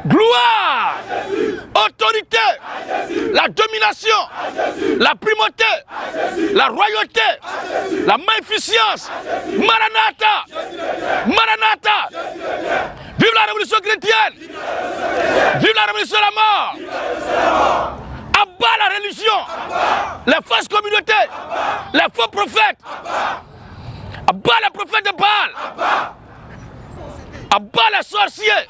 Gloire. Autorité. La domination. La primauté. La royauté. La magnificence. Maranatha. Maranatha. Vive la révolution chrétienne. Vive la révolution de la mort. Abat la religion. Les fausses communautés. Les faux prophètes. Abat les prophètes de Baal. Abat les sorciers.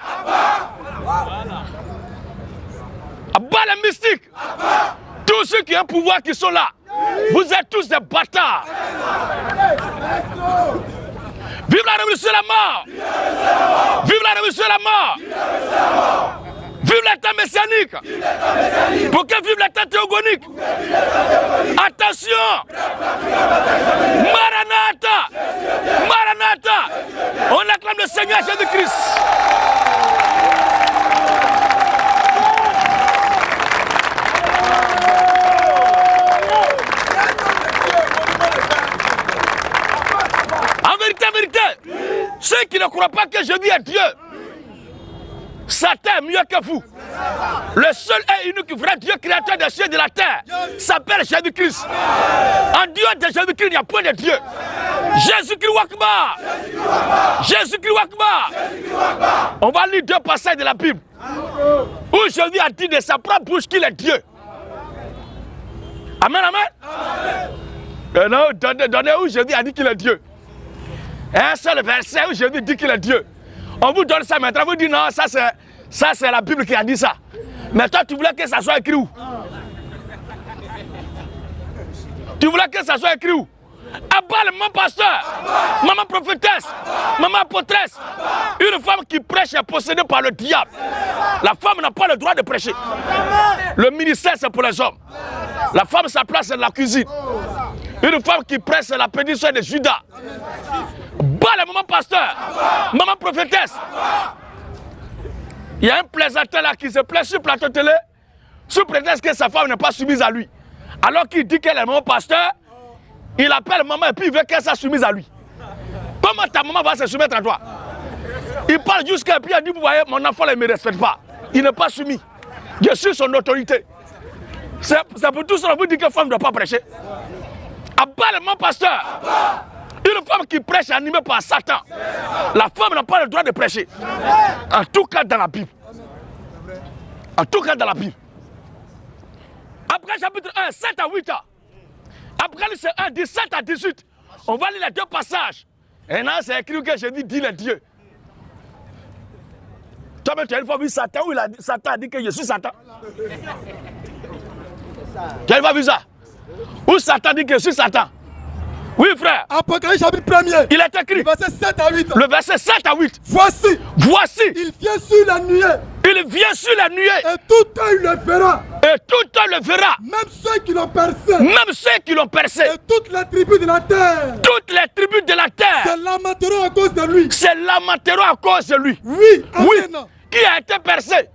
Abat les mystiques. Tous ceux qui ont un pouvoir qui sont là. Vous êtes tous des bâtards. Vive la révolution de la mort. Vive la révolution de la mort. Vive l'état messianique. Pour que vive l'état théogonique. Attention. Maranatha. Maranatha. On acclame le Seigneur Jésus-Christ. En vérité, ceux qui ne croient pas que Jésus est Dieu, Satan est mieux que vous. Le seul et unique vrai Dieu créateur des cieux et de la terre s'appelle Jésus-Christ. En dehors de Jésus-Christ, il n'y a point de Dieu. Jésus-Christ Wakbar. Jésus-Christ Wakbar. On va lire 2 passages de la Bible où Jésus a dit de sa propre bouche qu'il est Dieu. Amen, amen. Non, donnez où Jésus a dit qu'il est Dieu. Un seul verset où Jésus dit qu'il est Dieu. On vous donne ça maintenant, vous dites non, ça c'est la Bible qui a dit ça. Mais toi, tu voulais que ça soit écrit où? Tu voulais que ça soit écrit où? Abat le maman pasteur, maman prophétesse, maman apôtresse. Une femme qui prêche est possédée par le diable. La femme n'a pas le droit de prêcher. Le ministère, c'est pour les hommes. La femme, sa place, c'est la cuisine. Une femme qui prêche, c'est la péninsule de Judas. Bas le maman pasteur, maman prophétesse. Il y a un plaisanteur là qui se plaît sur le plateau télé sous prétexte que sa femme n'est pas soumise à lui. Alors qu'il dit qu'elle est maman pasteur, il appelle maman et puis il veut qu'elle soit soumise à lui. Comment ta maman va se soumettre à toi? Il parle jusqu'à puis il dit, vous voyez, mon enfant ne me respecte pas. Il n'est pas soumis. Je suis son autorité. C'est pour tout ça que vous dites que la femme ne doit pas prêcher. Abat le maman pasteur. Une femme qui prêche animée par Satan. La femme n'a pas le droit de prêcher. En tout cas dans la Bible. En tout cas dans la Bible. Après chapitre 1, 7 à 8 ans. Après le 1, 17 à 18. On va lire les 2 passages. Et là, c'est écrit que Jésus dit le Dieu. Toi, tu as une fois vu Satan où Satan a dit que je suis Satan. Tu as une fois vu ça? Où Satan dit que je suis Satan. Oui, frère. Apocalypse chapitre 1er. Il est écrit. Le verset 7 à 8. Le verset 7 à 8. Voici. Il vient sur la nuée. Il vient sur la nuée. Et tout œil le verra. Et tout œil le verra. Même ceux qui l'ont percé. Même ceux qui l'ont percé. Et toutes les tribus de la terre. Toutes les tribus de la terre. Se lamenteront à cause de lui. Se lamenteront à cause de lui. Oui, amen. Oui. Qui a été percé?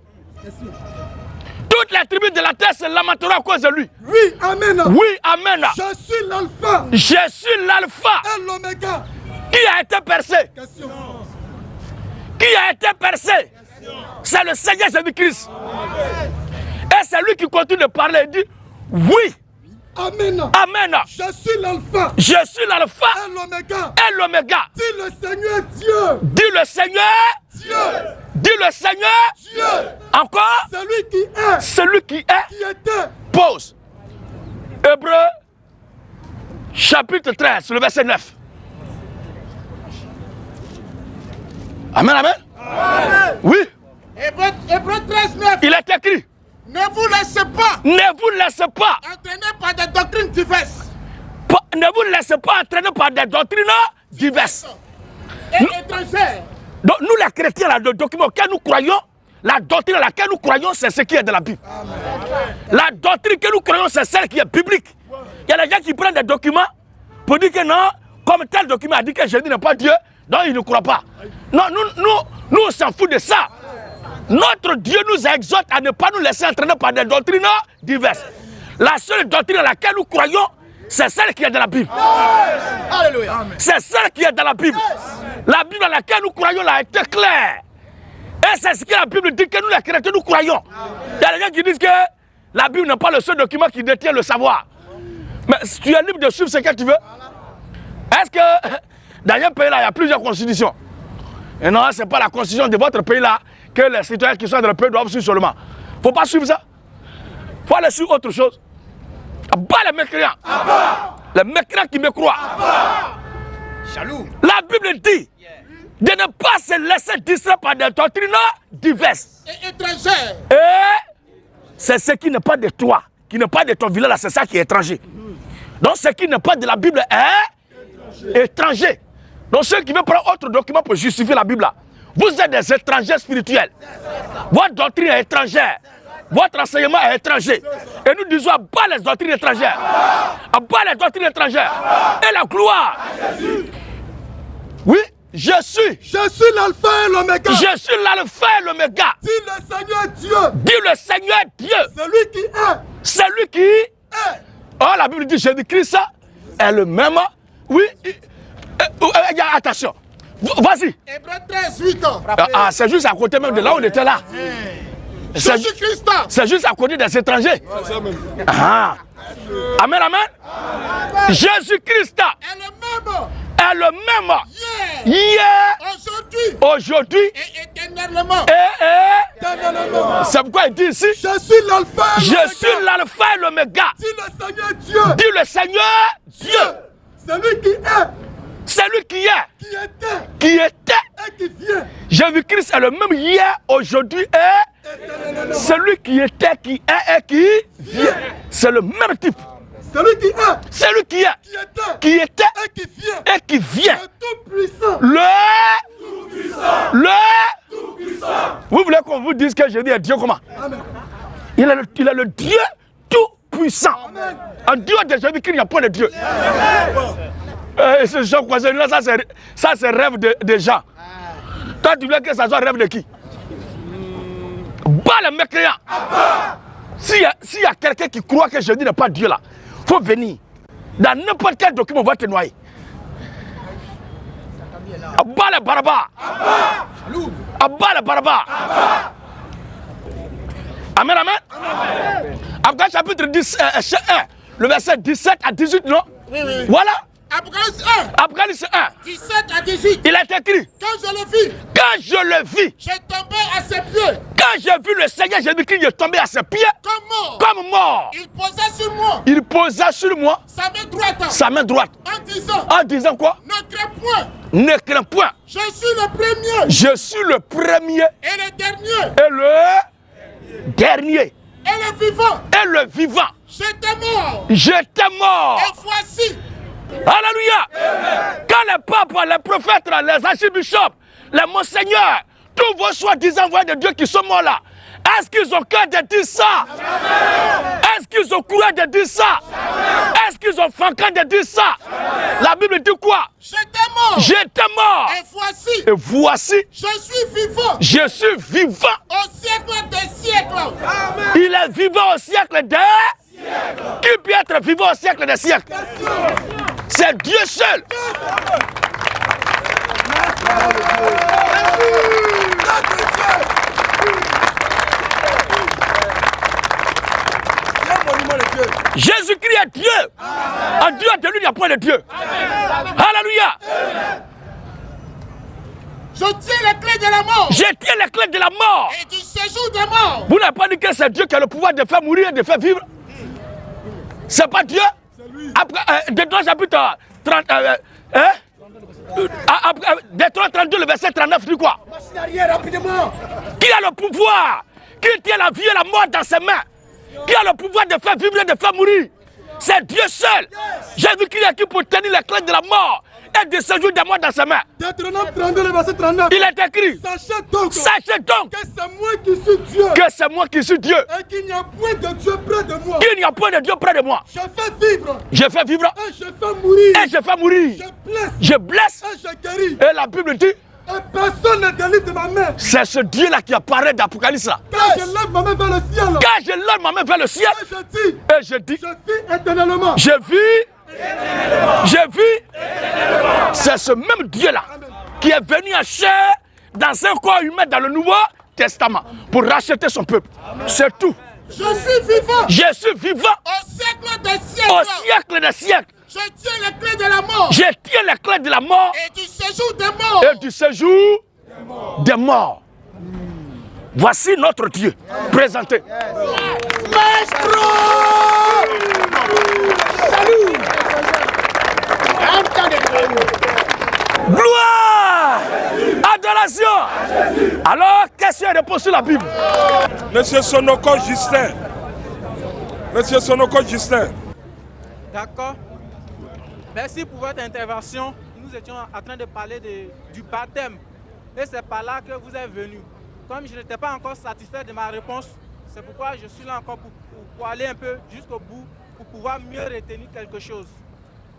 Toutes les tribus de la terre se lamenteront à cause de lui. Oui, amen. Oui, amen. Je suis l'alpha. Je suis l'alpha. Et l'oméga. Qui a été percé? Question. Qui a été percé? C'est le Seigneur Jésus-Christ. Et c'est lui qui continue de parler et dit oui. Amen. Amen. Je suis l'alpha. Je suis l'alpha. Et l'oméga. Et l'oméga. Dis le Seigneur Dieu. Dis le Seigneur. Dieu. Dis le Seigneur. Dieu. Encore. Celui qui est. Celui qui est. Qui était. Pause. Hébreu chapitre 13, le verset 9. Amen, amen. Amen. Oui. Hébreu 13, 9. Il est écrit. Ne vous laissez pas. Ne vous laissez pas. Entraîner par des doctrines diverses. Ne vous laissez pas entraîner par des doctrines diverses. Et étrangères. Donc nous les chrétiens, là, le document auquel nous croyons, la doctrine à laquelle nous croyons, c'est ce qui est de la Bible. Amen. La doctrine que nous croyons, c'est celle qui est biblique. Il y a des gens qui prennent des documents pour dire que non, comme tel document a dit que Jésus n'est pas Dieu, donc ils ne croient pas. Non, nous on s'en fout de ça. Notre Dieu nous exhorte à ne pas nous laisser entraîner par des doctrines diverses. La seule doctrine à laquelle nous croyons, c'est celle qui est dans la Bible. Alléluia. C'est celle qui est dans la Bible. La Bible à laquelle nous croyons là a été claire. Et c'est ce que la Bible dit que nous les chrétiens nous croyons. Il y a des gens qui disent que la Bible n'est pas le seul document qui détient le savoir. Mais tu es libre de suivre ce que tu veux. Est-ce que dans un pays là, il y a plusieurs constitutions? Et non, ce n'est pas la constitution de votre pays là que les citoyens qui sont dans le pays doivent suivre seulement. Il ne faut pas suivre ça. Il faut aller suivre autre chose. Abat les mécréants. Les mécréants qui me croient. Jaloux. La Bible dit de ne pas se laisser distraire par des doctrines diverses. Et étrangère. Et c'est ce qui n'est pas de toi, qui n'est pas de ton village, c'est ça qui est étranger. Donc ce qui n'est pas de la Bible est étranger. Donc ceux qui veulent prendre autre document pour justifier la Bible, là, vous êtes des étrangers spirituels. Votre doctrine est étrangère. Votre enseignement est étranger. Et nous disons à bas les doctrines étrangères. À bas les doctrines étrangères. Et la gloire. Oui, je suis l'alpha et l'oméga. Je suis l'alpha et l'oméga. Dis le Seigneur Dieu. Dis le Seigneur Dieu. Celui qui est. Celui qui est. Oh, la Bible dit Jésus-Christ est le même. Oui. Attention. Vas-y. Hébreux 13, 8 ans. Ah, c'est juste à côté même de là où on était là. Jésus-Christ. C'est juste à côté des étrangers. Ah. Amen, amen. Jésus-Christ est le même. Hier. Aujourd'hui. Et éternellement. C'est pourquoi il dit ici. Je suis l'alpha. Je suis l'alpha et l'oméga. Dis le Seigneur Dieu. Dis le Seigneur Dieu. Celui qui est. Celui qui est. Qui était. Et qui vient. Jésus-Christ est le même hier, aujourd'hui et celui qui était, qui est et qui vient. C'est le même type. Celui qui est. Celui qui est. Qui était. Et qui vient. Et qui vient. Le tout-puissant. Tout-puissant. Vous voulez qu'on vous dise que Jésus est Dieu comment? Amen. Il est le Dieu tout-puissant. En Dieu de Jésus-Christ, il n'y a pas de Dieu. Ça c'est rêve de gens. Toi tu veux que ça soit rêve de qui? Bas les mécréants. S'il y a quelqu'un qui croit que Jésus n'est pas Dieu là, il faut venir. Dans n'importe quel document, on va te noyer. Bas les barbares. Bas les barbares. Amen, amen. Apocalypse chapitre 10, 1, le verset 17 à 18, non? Oui. Voilà. Apocalypse 1. 17 à 18. Il est écrit. Quand je le vis. J'ai tombé à ses pieds. Quand j'ai vu le Seigneur Jésus-Christ, il est tombé à ses pieds. Comme mort. Il posait sur moi. Sa main droite. En disant quoi? Ne crains point. Je suis le premier. Et le dernier. Et le dernier. Et le vivant. J'étais mort. Et voici. Alléluia. Amen. Quand les papes, les prophètes, les archibishops, les monseigneurs, tous vos soi-disant voyants de Dieu qui sont morts là, est-ce qu'ils ont cœur de dire ça? Est-ce qu'ils ont courage de dire ça? Est-ce qu'ils ont fancant de dire ça? La Bible dit quoi? J'étais mort. Et voici. Je suis vivant. Au siècle des siècles. Il est vivant au siècle des siècles. Qui peut être vivant au siècle des siècles? C'est Dieu seul. Jésus-Christ est Dieu. En Dieu de lui, il n'y a point de Dieu. Alléluia. Je tiens les clés de la mort. Je tiens les clés de la mort. Et du séjour des morts. Vous n'avez pas dit que c'est Dieu qui a le pouvoir de faire mourir et de faire vivre? C'est pas Dieu? Après, Détroit chapitre 30, Détroit 32, le verset 39 dit quoi? Qui a le pouvoir? Qui tient la vie et la mort dans ses mains? Qui a le pouvoir de faire vivre et de faire mourir? C'est Dieu seul. Jésus-Christ est qui pour tenir les clés de la mort et de séjour des morts dans ses mains. Deutéronome 32, le verset 39. Il est écrit. Sachez donc que c'est moi qui suis Dieu. Que c'est moi qui suis Dieu. Et qu'il n'y a point de Dieu près de moi. Qu'il n'y a point de Dieu près de moi. Je fais vivre. Je fais vivre. Et je fais mourir. Et je fais mourir. Je blesse. Et je guéris. Et la Bible dit. Et personne ne délivre de ma main. C'est ce Dieu-là qui apparaît d'Apocalypse là. Quand je lève ma main vers le ciel. Quand je lève ma main vers le ciel. Et je dis. Je vis éternellement. Je vis. Je vis. C'est ce même Dieu-là qui est venu en chair dans un corps humain dans le Nouveau Testament pour racheter son peuple. C'est tout. Je suis vivant. Je suis vivant. Au siècle des siècles. Au siècle des siècles. Je tiens les clés de la mort. Je tiens les clés de la mort. Et du séjour des morts. Et du séjour des morts. Voici notre Dieu. Présenté. Maestro! Salut! Gloire! Adoration! Alors, question et réponse sur la Bible. Monsieur Sonoko Justin. Monsieur Sonoko Justin. D'accord. Merci pour votre intervention. Nous étions en train de parler du baptême. Et c'est par là que vous êtes venu. Comme je n'étais pas encore satisfait de ma réponse, c'est pourquoi je suis là encore pour aller un peu jusqu'au bout, pour pouvoir mieux retenir quelque chose.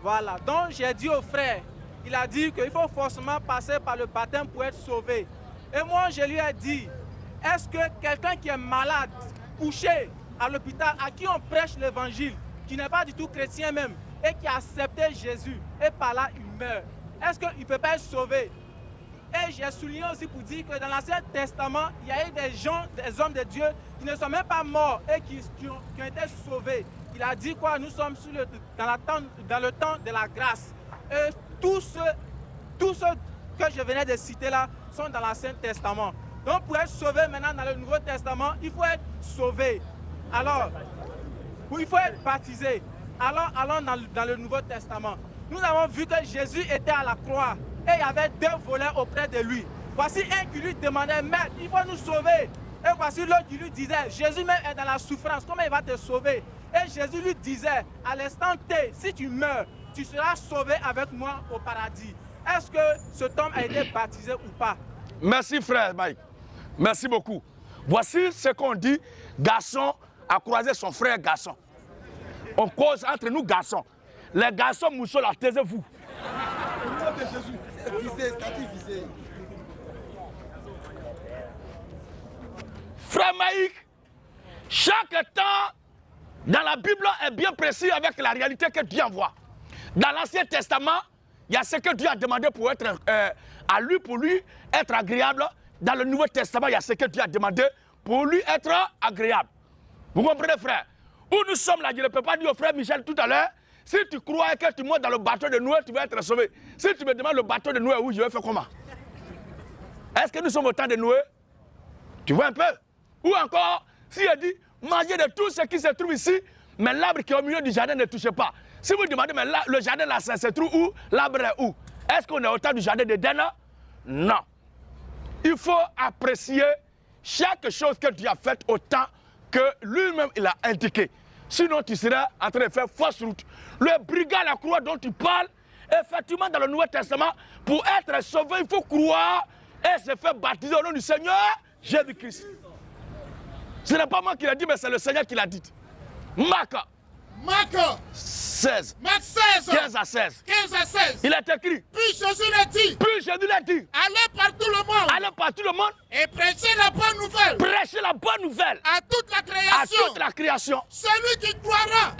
Voilà. Donc j'ai dit au frère, il a dit qu'il faut forcément passer par le baptême pour être sauvé. Et moi je lui ai dit, est-ce que quelqu'un qui est malade, couché à l'hôpital, à qui on prêche l'évangile, qui n'est pas du tout chrétien même, et qui a accepté Jésus, et par là il meurt, est-ce qu'il ne peut pas être sauvé? Et j'ai souligné aussi pour dire que dans l'Ancien Testament, il y a eu des gens, des hommes de Dieu qui ne sont même pas morts et qui ont été sauvés. Il a dit quoi? Nous sommes dans le temps de la grâce. Et tous ceux que je venais de citer là sont dans l'Ancien Testament. Donc pour être sauvé maintenant dans le Nouveau Testament, il faut être sauvé. Alors, il faut être baptisé. Alors allons dans le Nouveau Testament. Nous avons vu que Jésus était à la croix. Et il y avait deux voleurs auprès de lui. Voici un qui lui demandait, Maître, il faut nous sauver. Et voici l'autre qui lui disait, Jésus même est dans la souffrance, comment il va te sauver? Et Jésus lui disait, à l'instant T, si tu meurs, tu seras sauvé avec moi au paradis. Est-ce que cet homme a été baptisé ou pas? Merci frère Mike. Merci beaucoup. Voici ce qu'on dit, garçon a croisé son frère garçon. On cause entre nous garçons. Les garçons mousseaux, la taisez-vous. Frère Maïk, chaque temps dans la Bible est bien précis avec la réalité que Dieu envoie. Dans l'Ancien Testament, il y a ce que Dieu a demandé pour être pour lui être agréable. Dans le Nouveau Testament, il y a ce que Dieu a demandé pour lui être agréable. Vous comprenez, frère? Où nous sommes là, je ne peux pas dire au frère Michel tout à l'heure, si tu crois que tu montes dans le bateau de Noé, tu vas être sauvé. Si tu me demandes le bateau de Noé, où je vais faire comment? Est-ce que nous sommes au temps de Noé? Tu vois un peu? Ou encore, si il dit, mangez de tout ce qui se trouve ici, mais l'arbre qui est au milieu du jardin ne touchez pas. Si vous demandez, mais là, le jardin là, ça se trouve où? L'arbre est où? Est-ce qu'on est au temps du jardin d'Éden? Non. Il faut apprécier chaque chose que Dieu a faite au temps que lui-même il a indiqué. Sinon, tu seras en train de faire fausse route. Le brigand à la croix dont tu parles, effectivement, dans le Nouveau Testament, pour être sauvé, il faut croire et se faire baptiser au nom du Seigneur Jésus-Christ. Ce n'est pas moi qui l'ai dit, mais c'est le Seigneur qui l'a dit. Marc 16. Marc 16. 15 à 16. 15 à 16. Il est écrit. Puis Jésus l'a dit. Puis Jésus l'a dit. Allez par tout le monde. Allez par tout le monde. Et prêchez la bonne nouvelle. Prêchez la bonne nouvelle. À toute la création. À toute la création. Celui qui croira.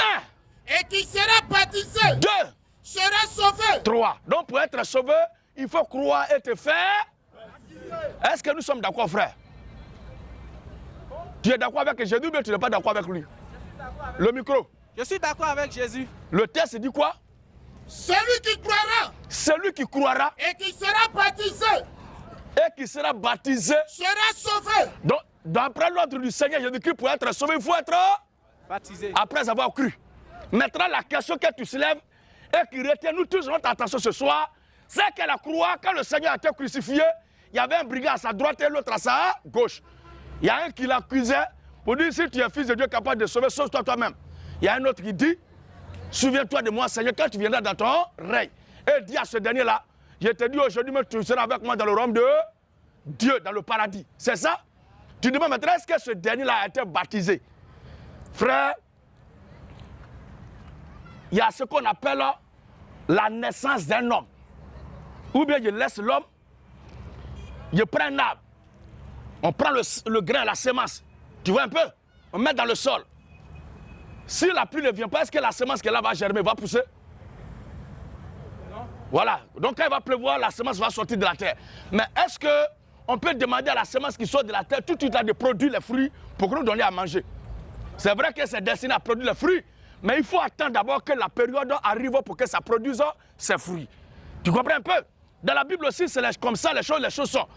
1. Et qui sera baptisé. 2. Sera sauvé. 3. Donc pour être sauvé, il faut croire et te faire. Est-ce que nous sommes d'accord, frère? Tu es d'accord avec Jésus, mais tu n'es pas d'accord avec lui? Le micro. Je suis d'accord avec Jésus. Le texte dit quoi? Celui qui croira. Celui qui croira. Et qui sera baptisé. Et qui sera baptisé. Sera sauvé. Donc, d'après l'ordre du Seigneur Jésus-Christ, pour être sauvé, il faut être baptisé. Après avoir cru. Maintenant, la question que tu soulèves et qui retient nous tous notre attention ce soir, c'est que la croix, quand le Seigneur a été crucifié, il y avait un brigand à sa droite et l'autre à sa gauche. Il y a un qui l'accusait pour dire, si tu es fils de Dieu capable de sauver, sauve-toi toi-même. Il y a un autre qui dit, souviens-toi de moi, Seigneur, quand tu viendras dans ton règne. Et dit à ce dernier-là, je te dis aujourd'hui, mais tu seras avec moi dans le royaume de Dieu, dans le paradis. C'est ça? Tu demandes maintenant, est-ce que ce dernier-là a été baptisé? Frère, il y a ce qu'on appelle la naissance d'un homme. Ou bien je laisse l'homme, je prends un arbre, on prend le grain, la semence, tu vois un peu? On met dans le sol. Si la pluie ne vient pas, est-ce que la semence qui est là va germer, va pousser? Non. Voilà. Donc quand il va pleuvoir, la semence va sortir de la terre. Mais est-ce que on peut demander à la semence qui sort de la terre tout de suite de produire les fruits pour nous donner à manger. C'est vrai que c'est destiné à produire les fruits, mais il faut attendre d'abord que la période arrive pour que ça produise ses fruits. Tu comprends un peu? Dans la Bible aussi, c'est comme ça les choses sont.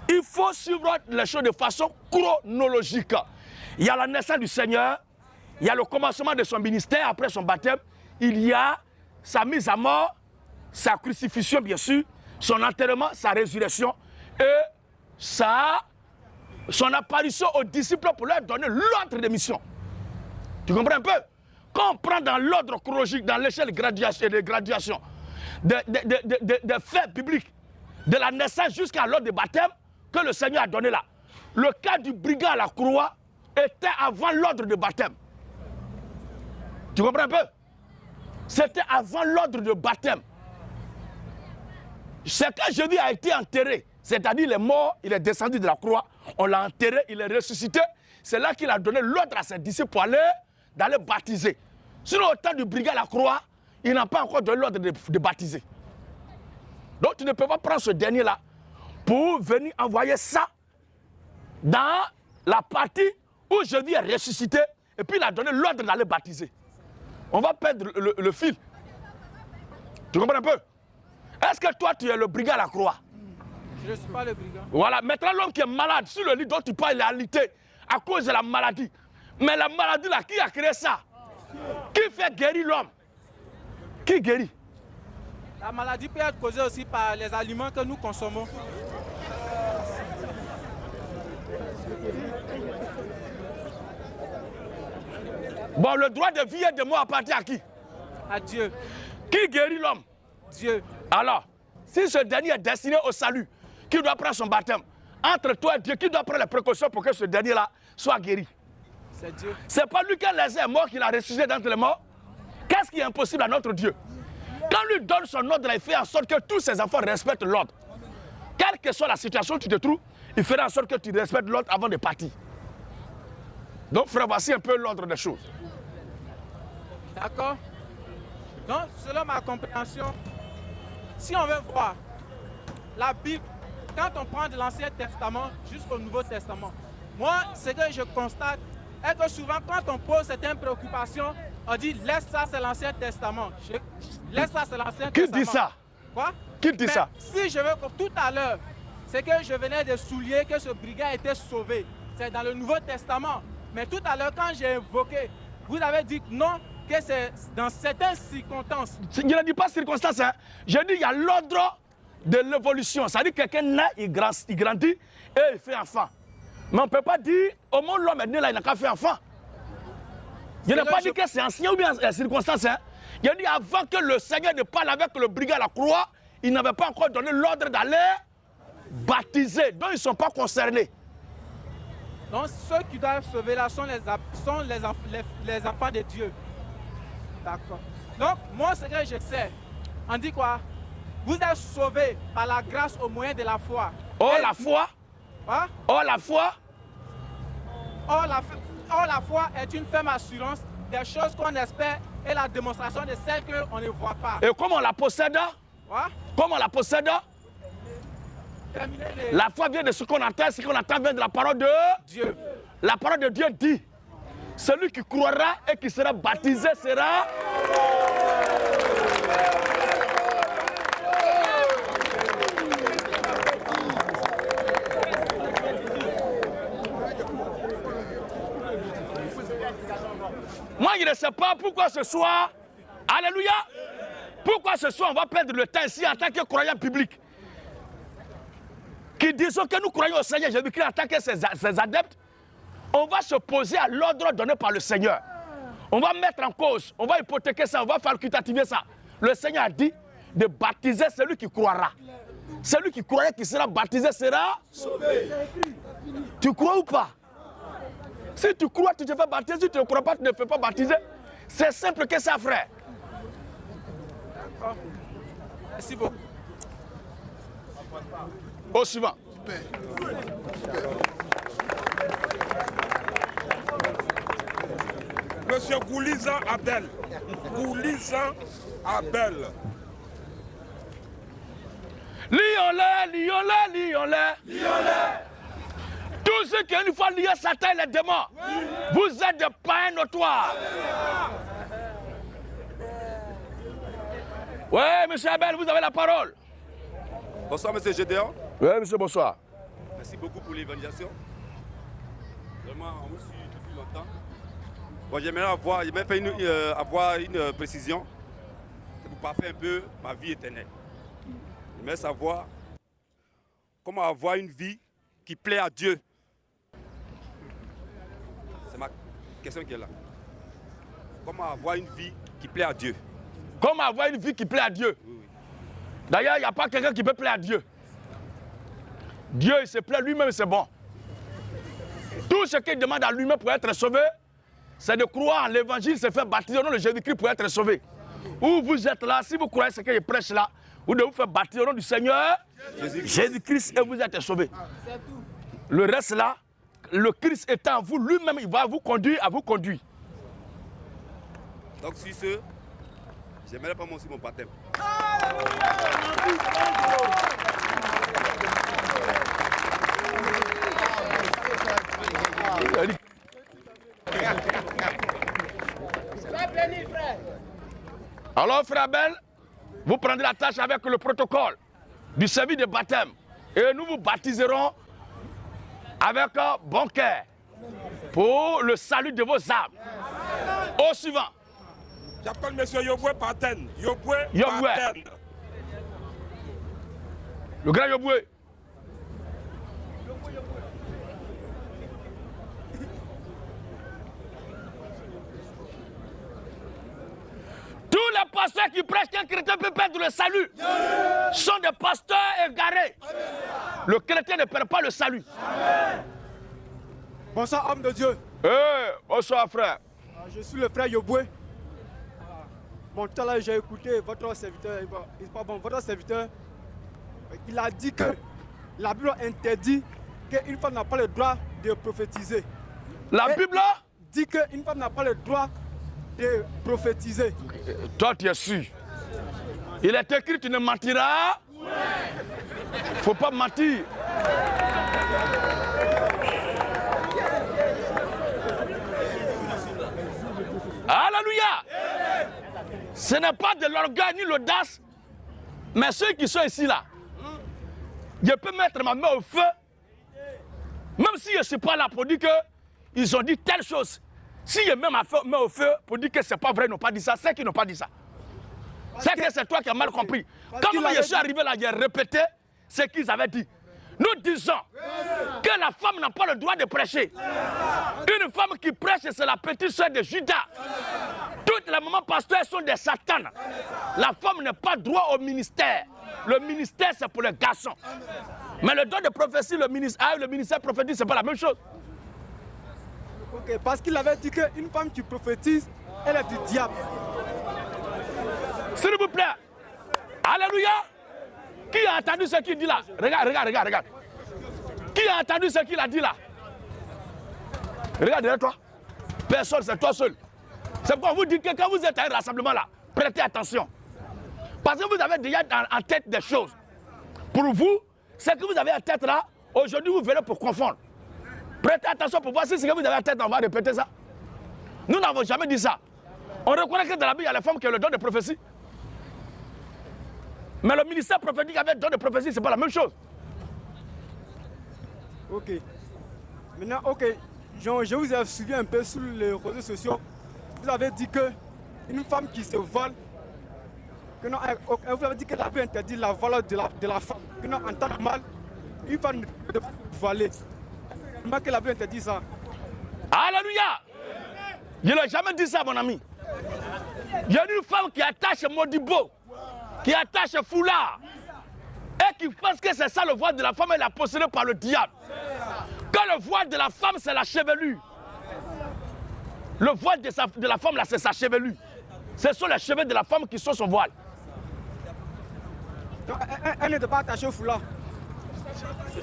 Il faut suivre les choses de façon chronologique. Il y a la naissance du Seigneur, il y a le commencement de son ministère après son baptême, il y a sa mise à mort, sa crucifixion bien sûr, son enterrement, sa résurrection et son apparition aux disciples pour leur donner l'ordre de mission. Tu comprends un peu? Quand on prend dans l'ordre chronologique, dans l'échelle de graduation, des faits bibliques, de la naissance jusqu'à l'ordre de baptême que le Seigneur a donné là, le cas du brigand à la croix était avant l'ordre de baptême. Tu comprends un peu? C'était avant l'ordre de baptême. C'est quand Jésus a été enterré, c'est-à-dire il est mort, il est descendu de la croix, on l'a enterré, il est ressuscité. C'est là qu'il a donné l'ordre à ses disciples pour d'aller baptiser. Sinon, au temps du brigand à la croix, il n'a pas encore donné l'ordre de baptiser. Donc tu ne peux pas prendre ce dernier-là pour venir envoyer ça dans la partie où Jésus est ressuscité et puis il a donné l'ordre d'aller baptiser. On va perdre le fil. Tu comprends un peu? Est-ce que toi tu es le brigand à la croix? Je ne suis pas le brigand. Voilà, maintenant l'homme qui est malade, sur le lit dont tu parles, il est alité à cause de la maladie. Mais la maladie là, qui a créé ça? Qui fait guérir l'homme? Qui guérit? La maladie peut être causée aussi par les aliments que nous consommons. Bon, le droit de vie et de mort appartient à qui? À Dieu. Qui guérit l'homme? Dieu. Alors, si ce dernier est destiné au salut, qui doit prendre son baptême? Entre toi et Dieu, qui doit prendre les précautions pour que ce dernier-là soit guéri? C'est Dieu. C'est pas lui qui a laissé mort, qu'il a ressuscité d'entre les morts. Qu'est-ce qui est impossible à notre Dieu? Quand lui donne son ordre, il fait en sorte que tous ses enfants respectent l'ordre. Quelle que soit la situation où tu te trouves, il fera en sorte que tu respectes l'ordre avant de partir. Donc frère, voici un peu l'ordre des choses. D'accord? Donc, selon ma compréhension, si on veut voir la Bible, quand on prend de l'Ancien Testament jusqu'au Nouveau Testament, moi, ce que je constate est que souvent, quand on pose certaines préoccupations, on dit laisse ça, c'est l'Ancien Testament. Laisse ça, c'est l'Ancien Testament. Qui dit ça? Quoi? Qui dit ça? Si je veux, comme tout à l'heure, c'est que je venais de souligner que ce brigand a été sauvé. C'est dans le Nouveau Testament. Mais tout à l'heure, quand j'ai évoqué, vous avez dit non, que c'est dans certaines circonstances. Je ne dis pas circonstances, hein. Je dis il y a l'ordre de l'évolution. Ça veut dire que quelqu'un naît, il grandit et il fait enfant. Mais on ne peut pas dire au monde l'homme est né là, il n'a qu'à faire enfant. Je n'ai pas dit que c'est ancien ou bien circonstance. Hein. Je dis avant que le Seigneur ne parle avec le brigand à la croix, il n'avait pas encore donné l'ordre d'aller baptiser. Donc ils ne sont pas concernés. Donc ceux qui doivent sauver là sont les enfants de Dieu. D'accord. Donc moi ce que je sais, on dit quoi? Vous êtes sauvés par la grâce au moyen de la foi. Oh la foi? Hein? Oh la foi? Or la foi est une ferme assurance des choses qu'on espère et la démonstration de celles qu'on ne voit pas. Et comment on la possède? Quoi? Comment on la possède? La foi vient de ce qu'on entend, ce qu'on entend vient de la parole de Dieu. La parole de Dieu dit, celui qui croira et qui sera baptisé sera... Moi, je ne sais pas pourquoi ce soir, alléluia, pourquoi ce soir on va perdre le temps ici en tant que croyant public. Qui disons que nous croyons au Seigneur Jésus-Christ en tant que ses adeptes, on va se poser à l'ordre donné par le Seigneur. On va mettre en cause, on va hypothéquer ça, on va facultativer ça. Le Seigneur a dit de baptiser celui qui croira. Celui qui croira qui sera baptisé sera sauvé. Tu crois ou pas? Si tu crois, tu te fais baptiser. Si tu ne crois pas, tu ne fais pas baptiser. C'est simple que ça, frère. D'accord. Merci beaucoup. Au suivant. Monsieur Goulizan Abel. Goulizan Abel. Lions-les, lions-les, lions-les. Tous ceux qui ont une fois lié Satan et les démons, vous êtes des païens notoires. Oui, monsieur Abel, vous avez la parole. Bonsoir, monsieur Gédéon. Oui, monsieur, bonsoir. Merci beaucoup pour l'évangélisation. Vraiment, on vous suit depuis longtemps. Bon, j'aimerais avoir une précision. C'est pour parfaire un peu ma vie éternelle. J'aimerais savoir comment avoir une vie qui plaît à Dieu. C'est ma question qui est là. Comment avoir une vie qui plaît à Dieu? Comment avoir une vie qui plaît à Dieu? Oui, oui. D'ailleurs, il n'y a pas quelqu'un qui peut plaire à Dieu. Dieu, il se plaît lui-même, c'est bon. Tout ce qu'il demande à lui-même pour être sauvé, c'est de croire en l'évangile, se faire baptiser au nom de Jésus-Christ pour être sauvé. Où vous êtes là, si vous croyez ce qu'il prêche là, vous devez vous faire baptiser au nom du Seigneur Jésus-Christ et vous êtes sauvé. Le reste là, le Christ étant en vous, lui-même, il va vous conduire à vous conduire. Donc, sur ce, j'aimerais pas moi aussi mon baptême. Alors, frère Abel, vous prendrez la tâche avec le protocole du service de baptême. Et nous vous baptiserons avec un bon cœur pour le salut de vos âmes. Au suivant. J'appelle monsieur Yoboué Paten. Yoboué. Paten. Le grand Yoboué. Tous les pasteurs qui prêchent qu'un chrétien peut perdre le salut sont des pasteurs égarés. Le chrétien ne perd pas le salut. Bonsoir, homme de Dieu. Bonsoir, frère. Je suis le frère Yoboué. Bon, tout à l'heure, j'ai écouté votre serviteur. Votre serviteur, il a dit que la Bible interdit qu'une femme n'a pas le droit de prophétiser. La Bible dit qu'une femme n'a pas le droit de prophétiser. Toi, tu es sûr. Il est écrit, tu ne mentiras. Faut pas mentir. Alléluia. Ce n'est pas de l'orgueil ni l'audace, mais ceux qui sont ici là, je peux mettre ma main au feu, même si je ne suis pas là pour dire qu'ils ont dit telle chose. Si je mets ma main au feu pour dire que ce n'est pas vrai, ils n'ont pas dit ça, c'est qu'ils n'ont pas dit ça. C'est que c'est toi qui as mal compris. Quand je suis arrivé là, j'ai répété ce qu'ils avaient dit. Nous disons que la femme n'a pas le droit de prêcher. Une femme qui prêche, c'est la petite soeur de Judas. Toutes les mamans pasteurs sont des satanes. La femme n'a pas droit au ministère. Le ministère, c'est pour les garçons. Mais le don de prophétie, le ministère prophétique, ce n'est pas la même chose. Ok, parce qu'il avait dit qu'une femme qui prophétise, elle est du diable. S'il vous plaît. Alléluia. Qui a entendu ce qu'il dit là? Regarde. Qui a entendu ce qu'il a dit là? Regarde derrière toi. Personne, c'est toi seul. C'est pourquoi vous dites que quand vous êtes à un rassemblement là, prêtez attention. Parce que vous avez déjà en tête des choses. Pour vous, ce que vous avez en tête là, aujourd'hui vous verrez pour confondre. Prêtez attention pour voir si ce que vous avez en tête, on va répéter ça. Nous n'avons jamais dit ça. On reconnaît que dans la Bible, il y a les femmes qui ont le don de prophétie. Mais le ministère prophétique avec le don de prophétie, ce n'est pas la même chose. Ok. Maintenant, ok. Je vous ai suivi un peu sur les réseaux sociaux. Vous avez dit qu'une femme qui se vole, vous avez dit que la Bible interdit la vol de la femme. Que non, en temps normal, une femme ne peut pas voler. Comment que la Bible interdit ça? Alléluia! Je n'ai jamais dit ça, mon ami. Il y a une femme qui attache Modibo, qui attache foulard, et qui pense que c'est ça le voile de la femme, elle est possédée par le diable. Quand le voile de la femme, c'est la chevelure. Le voile de la femme, là, c'est sa chevelure. Ce sont les cheveux de la femme qui sont son voile. Donc, elle ne doit pas attacher au foulard.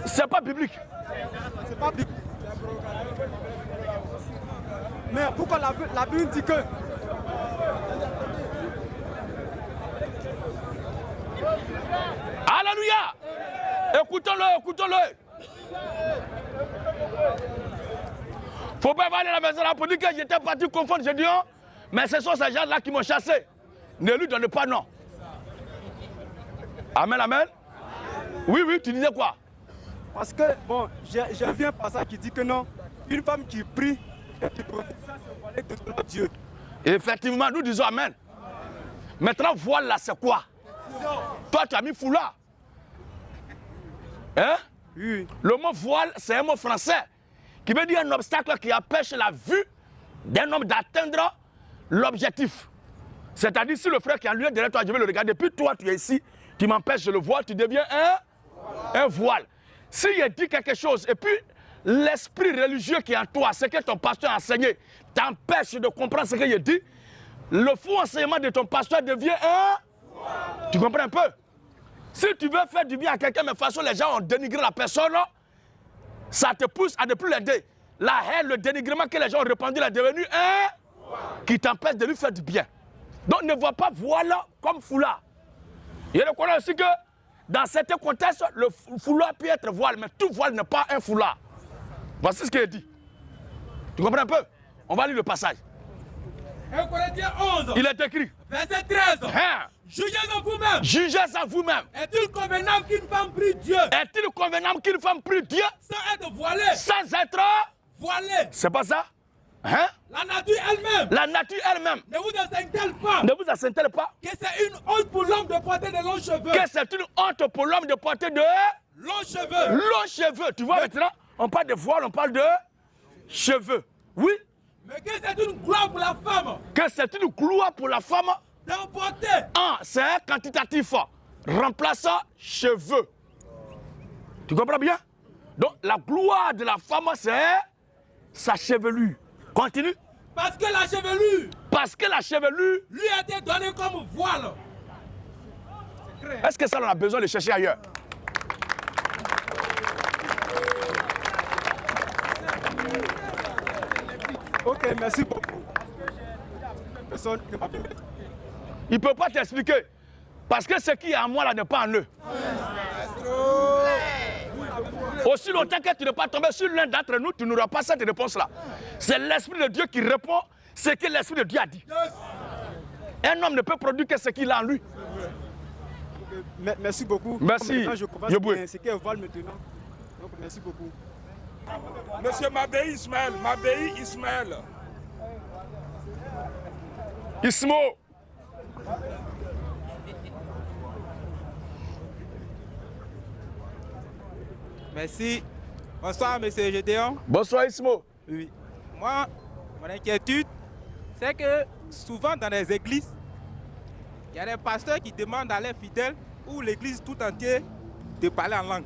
C'est pas biblique. C'est pas biblique. Mais pourquoi la Bible dit que... Alléluia! Écoutons-le, écoutons-le. Faut pas aller à la maison là pour dire que j'étais parti confondre. J'ai dit non, mais ce sont ces gens-là qui m'ont chassé. Ne lui donne pas non. Amen, amen. Oui, oui, tu disais quoi? Parce que, bon, j'ai vu un passage qui dit que non, une femme qui prie et qui profite, ça c'est voiler de Dieu. Effectivement, nous disons amen. Maintenant, voile là, c'est quoi? Toi, tu as mis foulard. Hein? Oui. Le mot voile, c'est un mot français qui veut dire un obstacle qui empêche la vue d'un homme d'atteindre l'objectif. C'est-à-dire, si le frère qui est en lieu derrière toi, je vais le regarder, puis toi, tu es ici, tu m'empêches de le voir, tu deviens un voile. S'il dit quelque chose, et puis l'esprit religieux qui est en toi, ce que ton pasteur a enseigné, t'empêche de comprendre ce qu'il dit, le faux enseignement de ton pasteur devient un... Tu comprends un peu? Si tu veux faire du bien à quelqu'un, mais de toute façon, les gens ont dénigré la personne, ça te pousse à ne plus l'aider. La haine, le dénigrement que les gens ont répandu est devenu un qui t'empêche de lui faire du bien. Donc ne vois pas voile comme foulard. Il reconnaît aussi que dans certains contextes, le foulard peut être voile, mais tout voile n'est pas un foulard. Voici ce qu'il est dit. Tu comprends un peu? On va lire le passage. 1 Corinthiens 11. Il est écrit. Verset 13. Hein? Jugez en vous-même. Jugez en vous-même. Est-il convenable qu'une femme prie Dieu Est-il convenable qu'une femme prie Dieu sans être voilée? sans être Voilée. C'est pas ça? Hein? La nature elle-même La nature elle-même ne vous enseigne-t-elle pas ne vous enseigne-t-elle pas que c'est une honte pour l'homme de porter de longs cheveux? que c'est une honte pour l'homme de porter de Longs cheveux. longs cheveux? Tu vois maintenant, on parle de voile, on parle de cheveux. Oui? Mais que c'est une gloire pour la femme Que c'est une gloire pour la femme. d'emporter. C'est un quantitatif. Remplaçant cheveux. Tu comprends bien? Donc la gloire de la femme, c'est sa chevelure. Continue. Parce que la chevelure Parce que la chevelure, lui a été donnée comme voile. est-ce que ça on a besoin de chercher ailleurs? Ok, merci beaucoup. Personne ne m'a permis. Il ne peut pas t'expliquer. Parce que ce qui est en moi là n'est pas en eux. Aussi longtemps que tu n'es pas tombé sur l'un d'entre nous, tu n'auras pas cette réponse-là. C'est l'Esprit de Dieu qui répond ce que l'Esprit de Dieu a dit. Un homme ne peut produire que ce qu'il a en lui. Merci beaucoup. Merci. Quand je commence Yoboué. bien, c'est qu'elle vole maintenant. Donc merci beaucoup. Monsieur Mabéi Ismaël, Mabéi Ismaël. Ismo. Merci. Bonsoir, monsieur Gédéon. Bonsoir Ismo. Oui. Moi, mon inquiétude, c'est que souvent dans les églises, il y a des pasteurs qui demandent à leurs fidèles ou l'église tout entière de parler en langue.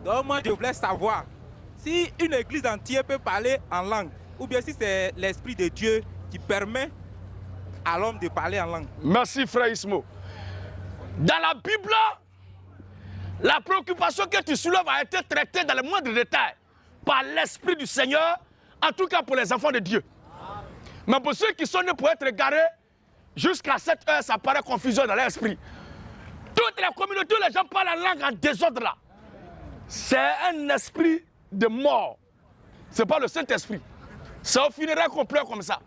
Donc moi, je voulais savoir si une église entière peut parler en langue ou bien si c'est l'Esprit de Dieu qui permet à l'homme de parler en langue. Merci frère Ismo. Dans la Bible, la préoccupation que tu soulèves a été traitée dans le moindre détail par l'Esprit du Seigneur, en tout cas pour les enfants de Dieu. Mais pour ceux qui sont nés pour être égarés, jusqu'à cette heure, ça paraît confusion dans l'esprit. Toutes les communautés, les gens parlent la langue en désordre là. C'est un esprit de mort. Ce n'est pas le Saint-Esprit. C'est au funérail qu'on pleure comme ça.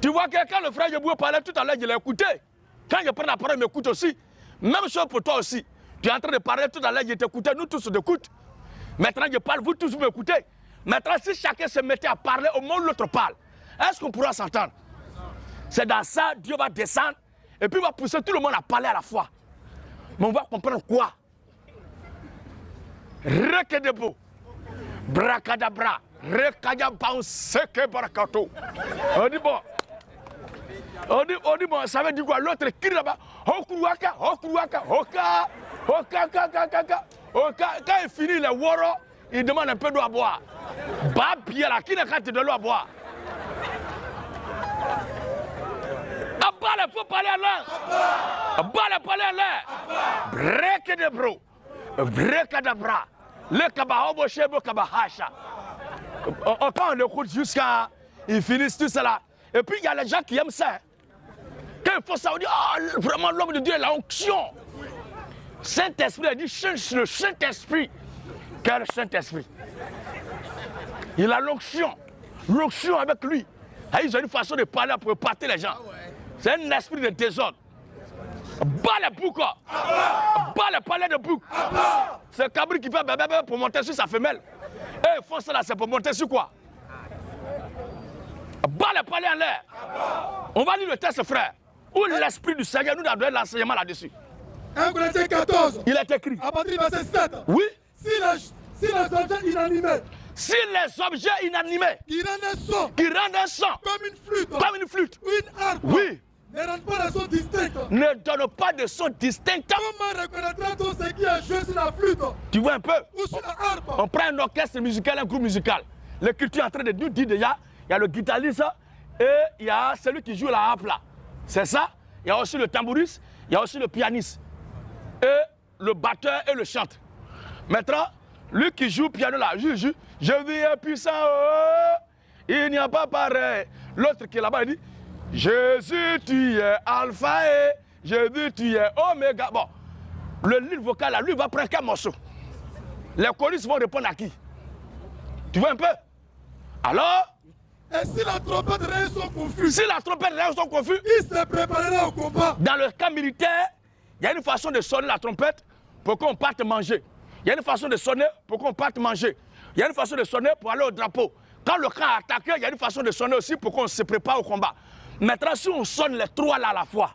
Tu vois que quand le frère Yoboué parlait tout à l'heure, je l'ai écouté. Quand je prends la parole, il m'écoute aussi. Même chose pour toi aussi. Tu es en train de parler tout à l'heure, je t'écoutais, nous tous on t'écoute. Maintenant je parle, vous tous vous m'écoutez. Maintenant si chacun se mettait à parler au moment où l'autre parle, est-ce qu'on pourra s'entendre? C'est dans ça, Dieu va descendre et puis il va pousser tout le monde à parler à la fois. Mais on va comprendre quoi? Rekedebo, bracadabra, rekadabao seke barakato. On dit bon. On dit bon, ça veut dire quoi? L'autre crie là-bas. Hokuwaka, hokuwaka, hoka, hoka, kaka. Quand il finit les woro, il demande un peu d'eau à boire. Bah bien là, qui n'a qu'à te de l'eau à boire? Il faut parler à l'air. Parler à l'air. Break de bro. Break de bras. Le kabahobo chebo kabahasha. Quand on écoute jusqu'à ils finissent tout cela. Et puis il y a les gens qui aiment ça. Quand il faut ça, on dit, oh, vraiment l'homme de Dieu, la onction. Saint-Esprit a dit, cherche le Saint-Esprit. Quel Saint-Esprit? Il a l'onction. L'onction avec lui. Et ils ont une façon de parler pour épater les gens. C'est un esprit de désordre. Bas les boucs. Bas les palais de boucs. C'est cabri qui fait bébé pour monter sur sa femelle. Et ils font ça là, c'est pour monter sur quoi? Bas les palais en l'air. On va lire le texte, frère. Où l'esprit du Seigneur nous a donné l'enseignement là-dessus. 1 Corinthiens 14. Il est écrit. À partir du verset 7. Oui. Si les objets inanimés. Si les objets inanimés Qui rendent un son. Qui rendent un son. Comme une flûte. Comme une flûte. Ou une harpe. Oui. Ne rendent pas de son distinct. Ne donne pas de son distinct. Comment reconnaîtra-t-on ce qui est joué sur la flûte? Tu vois un peu? Ou sur la harpe? On prend un orchestre musical, un groupe musical. L'écriture est en train de nous dire déjà, il y a le guitariste et il y a celui qui joue la harpe là. C'est ça? Il y a aussi le tambouriste, il y a aussi le pianiste. Et le batteur et le chanteur. Maintenant, lui qui joue piano là, je vis un puissant, oh, il n'y a pas pareil. L'autre qui est là-bas, il dit, Jésus, tu es alpha et Jésus, tu es oméga. Bon, le lead vocal là, lui va prendre quel morceau? Les choristes vont répondre à qui? Tu vois un peu? Alors? Et si la trompette règne son confus? Si la trompette règne son confus, il se préparera au combat. Dans le camp militaire, il y a une façon de sonner la trompette pour qu'on parte manger. Il y a une façon de sonner pour qu'on parte manger. Il y a une façon de sonner pour aller au drapeau. Quand le camp a attaqué, il y a une façon de sonner aussi pour qu'on se prépare au combat. Maintenant, si on sonne les trois là à la fois,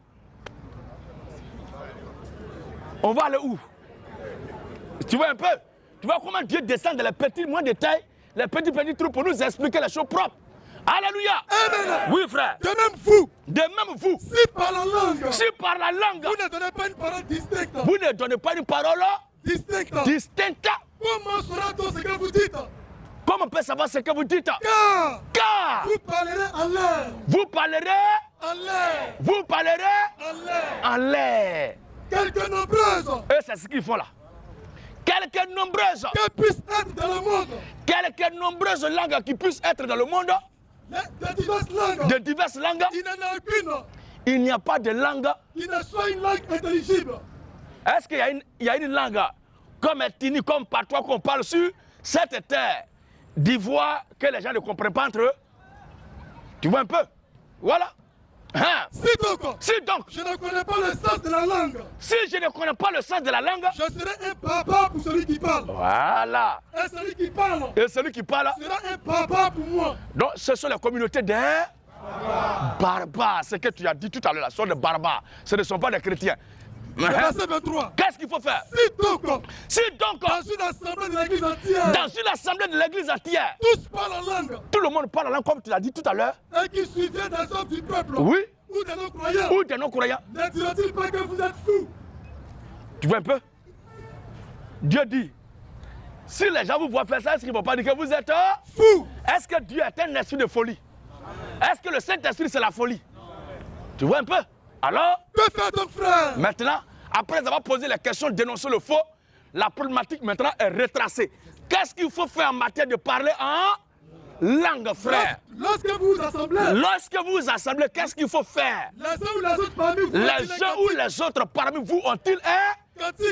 on va aller où? Tu vois un peu? Tu vois comment Dieu descend dans les petits moins détails, les petits trucs pour nous expliquer les choses propres. Alléluia! Amen. Oui, frère. De même vous. De même vous. Si par la langue. Si par la langue. Vous ne donnez pas une parole distincte. Vous ne donnez pas une parole distincte. Distincte. Comment saura-t-on ce que vous dites? Comment on peut savoir ce que vous dites? Car vous parlerez en l'air. Vous parlerez en l'air. Vous parlerez en l'air. En l'air. Quelques nombreuses. Et c'est ce qu'ils font là. Quelques nombreuses. Que puissent être dans le monde. Quelques nombreuses langues qui puissent être dans le monde. De diverses langues. De diverses langues. Il n'en a aucune. Il n'y a pas de langue. Qui ne soit une langue intelligible. Est-ce qu'il y a une langue comme Tini, comme patois qu'on parle sur cette terre d'ivoire que les gens ne comprennent pas entre eux? Tu vois un peu? Voilà. Hein? Si donc, je ne connais pas le sens de la langue. Si je ne connais pas le sens de la langue, je serai un papa pour celui qui parle. Voilà. Et celui qui parle. Et celui qui parle sera un papa pour moi. Donc, ce sont les communautés des barbares. Ce que tu as dit tout à l'heure, ce sont des barbares. Ce ne sont pas des chrétiens. Verset 23. Qu'est-ce qu'il faut faire? Si donc, dans une assemblée de l'église entière, tous parlent en langue. Tout le monde parle en langue, comme tu l'as dit tout à l'heure. Et qui suivait des hommes du peuple. Oui. Ou des non-croyants. Ou des non-croyants. Ne dira-t-il pas que vous êtes fous? Tu vois un peu? Dieu dit, si les gens vous voient faire ça, est-ce qu'ils ne vont pas dire que vous êtes fous? Est-ce que Dieu est un esprit de folie? Est-ce que le Saint-Esprit c'est la folie? Tu vois un peu? Alors, que fait ton frère? Maintenant, après avoir posé la question, dénoncer le faux, la problématique maintenant est retracée. Qu'est-ce qu'il faut faire en matière de parler en langue, frère? Lorsque vous vous assemblez. Lorsque vous vous assemblez, qu'est-ce qu'il faut faire? Les uns ou les autres parmi vous. Les uns ou les autres parmi vous ont-ils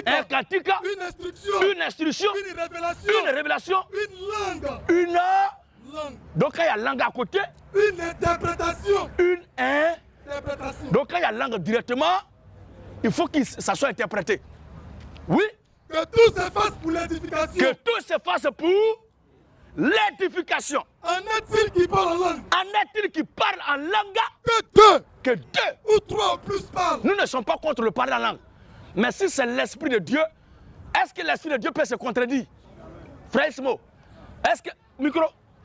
un cantique, une instruction, une révélation, une langue, une langue. Donc quand il y a langue à côté, une interprétation, donc quand il y a langue directement, il faut que ça soit interprété. Oui. Que tout se fasse pour l'édification. Que tout se fasse pour l'édification. En est-il qui parle en langue? En est-il qui parle en langue? Que deux ou trois ou plus parlent. Nous ne sommes pas contre le parler en langue. Mais si c'est l'Esprit de Dieu, est-ce que l'Esprit de Dieu peut se contredire? Frère Ismo, est-ce que... Micro?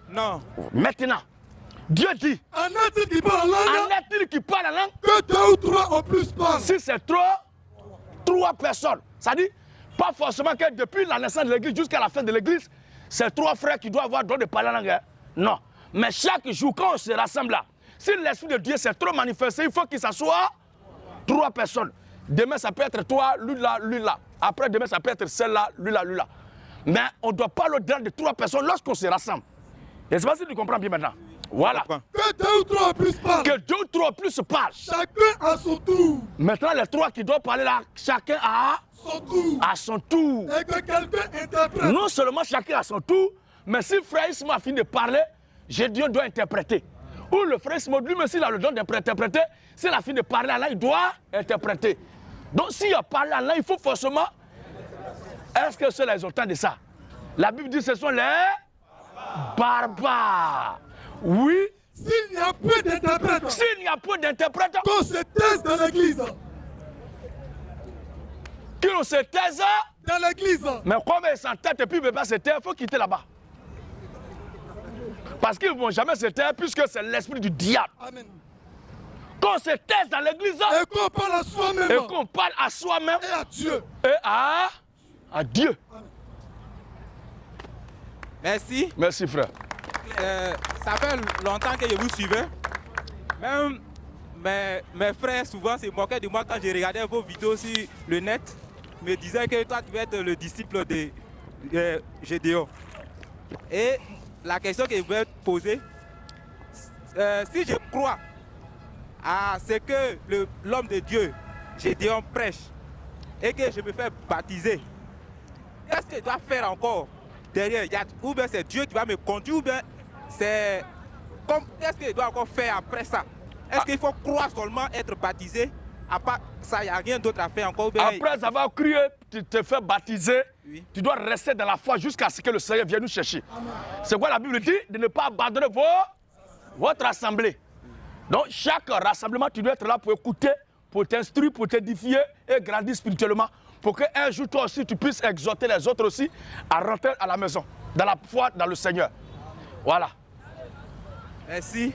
Non. Maintenant, Dieu dit... En est-il qui parle en langue? En est-il qui parle en langue? Que deux ou trois ou plus parlent. Si c'est trois personnes, ça dit pas forcément que depuis la naissance de l'église jusqu'à la fin de l'église, c'est trois frères qui doivent avoir droit de parler en langue. Non. Mais chaque jour, quand on se rassemble là, si l'Esprit de Dieu s'est trop manifesté, il faut qu'il s'assoie trois personnes. Demain, ça peut être toi, lui là. Après, demain, ça peut être celle-là, lui là. Mais on ne doit pas le dire de trois personnes lorsqu'on se rassemble. Je ne sais pas si tu comprends bien maintenant. Voilà. Que 2 ou 3 plus parlent. Que 2 ou 3 plus parlent. Chacun à son tour. Maintenant, les 3 qui doivent parler là, chacun a Son tour. à son tour. Et que quelqu'un interprète. Non seulement chacun à son tour, mais si frère Isma a fini de parler, Gédéon doit interpréter. Ou le frère Isma lui-même, s'il a le don d'interpréter, s'il a fini de parler là, il doit interpréter. Donc s'il a parlé là, il faut forcément... Est-ce que cela est autant de ça? La Bible dit que ce sont les barbares. Oui. S'il n'y a plus d'interprète. S'il n'y a plus d'interprète. Qu'on se taise dans l'église. Qu'on se taise dans l'église. Mais comme ils s'entêtent et puis ils ne peuvent pas se taire, il faut quitter là-bas. Parce qu'ils ne vont jamais se taire puisque c'est l'esprit du diable. Amen. Qu'on se taise dans l'église. Et qu'on parle à soi-même. Et qu'on parle à soi-même. Et à Dieu. Et à Dieu. Amen. Merci. Merci frère. Ça fait longtemps que je vous suivais. Même mes frères souvent se moquaient de moi quand je regardais vos vidéos sur le net. Me disaient que toi tu vas être le disciple de Gédéon. Et la question que je voulais te poser, si je crois à ce que l'homme de Dieu, Gédéon, prêche, et que je me fais baptiser, qu'est-ce que je dois faire encore derrière? Ou bien c'est Dieu qui va me conduire, ou bien c'est... Qu'est-ce que je dois encore faire après ça? Est-ce qu'il faut croire seulement être baptisé? À part ça, il n'y a rien d'autre à faire encore? Ou bien... Après avoir cru, tu te fais baptiser, oui. Tu dois rester dans la foi jusqu'à ce que le Seigneur vienne nous chercher. C'est quoi la Bible dit? De ne pas abandonner votre assemblée. Donc chaque rassemblement, tu dois être là pour écouter, pour t'instruire, pour t'édifier et grandir spirituellement. Pour qu'un jour, toi aussi, tu puisses exhorter les autres aussi à rentrer à la maison, dans la foi, dans le Seigneur. Voilà. Merci.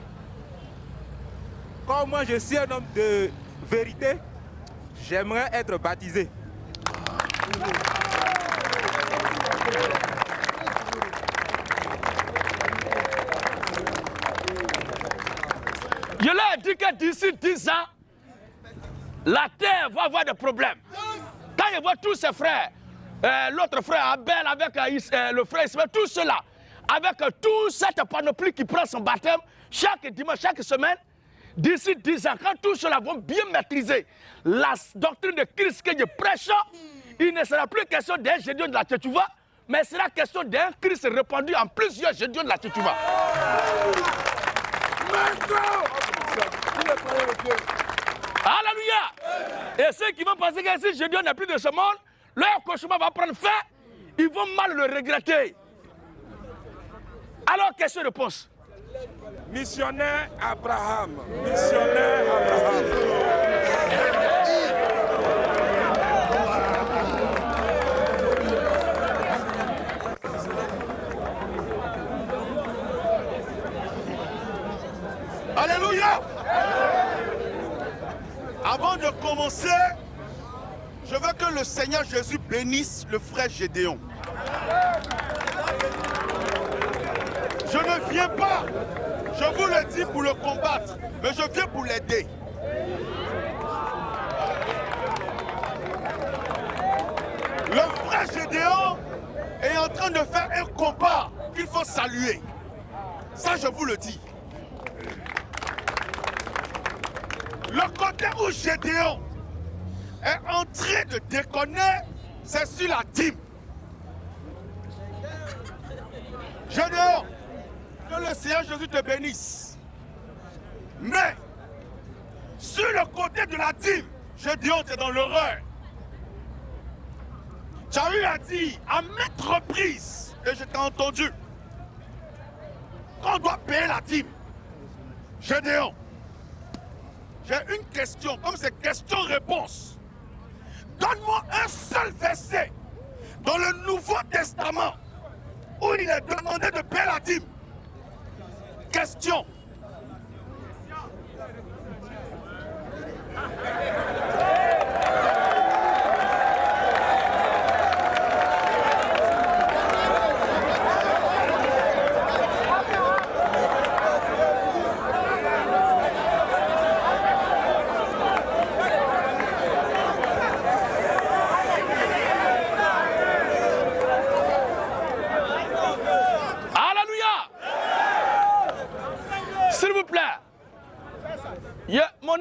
Comme moi, je suis un homme de vérité, j'aimerais être baptisé. Je leur ai dit que d'ici 10 ans, la terre va avoir des problèmes. Quand je vois tous ces frères, l'autre frère Abel avec le frère Ismaël, tout cela, avec toute cette panoplie qui prend son baptême, chaque dimanche, chaque semaine, d'ici 10 ans, quand tous cela vont bien maîtriser la doctrine de Christ que je prêche, il ne sera plus question d'un Gédéon de la Tchétchouva, mais il sera question d'un Christ répandu en plusieurs Gédéons de la Tchétchouva. Alléluia! Et ceux qui vont penser que si Gédéon n'est plus de ce monde, leur cauchemar va prendre fin, ils vont mal le regretter. Alors, question-réponse. Missionnaire Abraham. Missionnaire Abraham. Alléluia! Avant de commencer, je veux que le Seigneur Jésus bénisse le frère Gédéon. Je ne viens pas, je vous le dis, pour le combattre, mais je viens pour l'aider. Le frère Gédéon est en train de faire un combat qu'il faut saluer. Ça, je vous le dis. Le côté où Gédéon est en train de déconner, c'est sur la dîme. Gédéon, que le Seigneur Jésus te bénisse. Mais, sur le côté de la dîme, Gédéon, tu es dans l'horreur. Tu as eu à dire à maintes reprises, et je t'ai entendu, qu'on doit payer la dîme. Gédéon, j'ai une question, comme c'est question-réponse. Donne-moi un seul verset dans le Nouveau Testament où il est demandé de payer la dîme. Question.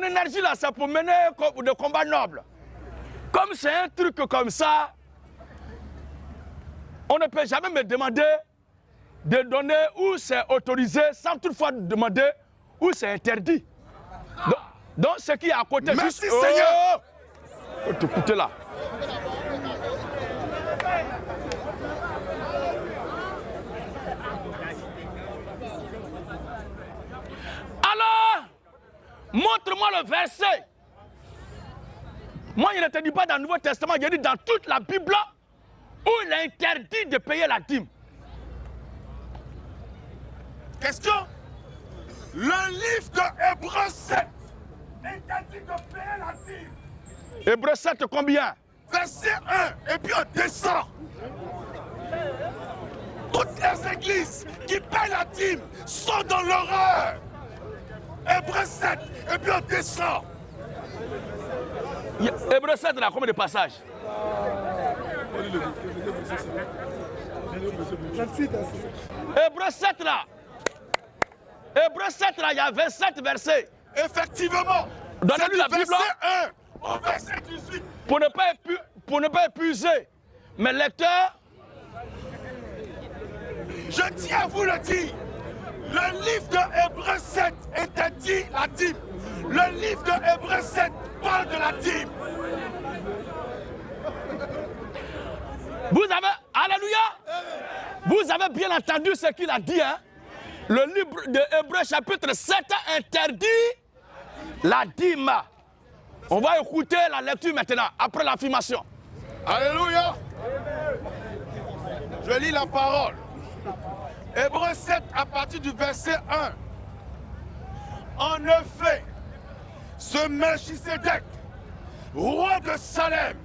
énergie là, c'est pour mener des combats nobles. Comme c'est un truc comme ça, on ne peut jamais me demander de donner où c'est autorisé sans toutefois demander où c'est interdit. Donc ce qui est à côté... Merci juste, Seigneur. Oh, écoutez là. Alors, montre-moi le verset. Moi, il ne te dit pas dans le Nouveau Testament, il dit dans toute la Bible où il est interdit de payer la dîme. Question. Le livre de Hébreux 7 interdit de payer la dîme. Hébreux 7 combien? Verset 1, et puis on descend. Toutes les églises qui payent la dîme sont dans l'horreur. Hébreux 7, et puis on descend. Hébreux 7, là, combien de passages? Hébreux 7 là. Hébreux 7 là, il y a 27 versets. Effectivement. Donnez-lui la Bible. Verset 1 au verset 18. Pour ne pas épuiser mes lecteurs, Je tiens à vous le dire. Le livre de Hébreux 7 interdit la dîme. Le livre de Hébreux 7 parle de la dîme. vous avez, alléluia, vous avez bien entendu ce qu'il a dit, hein? Le livre de Hébreux chapitre 7 interdit la dîme. On va écouter la lecture maintenant, après l'affirmation. Alléluia. Je lis la parole. Hébreux 7 à partir du verset 1. En effet, ce Melchisédek, roi de Salem,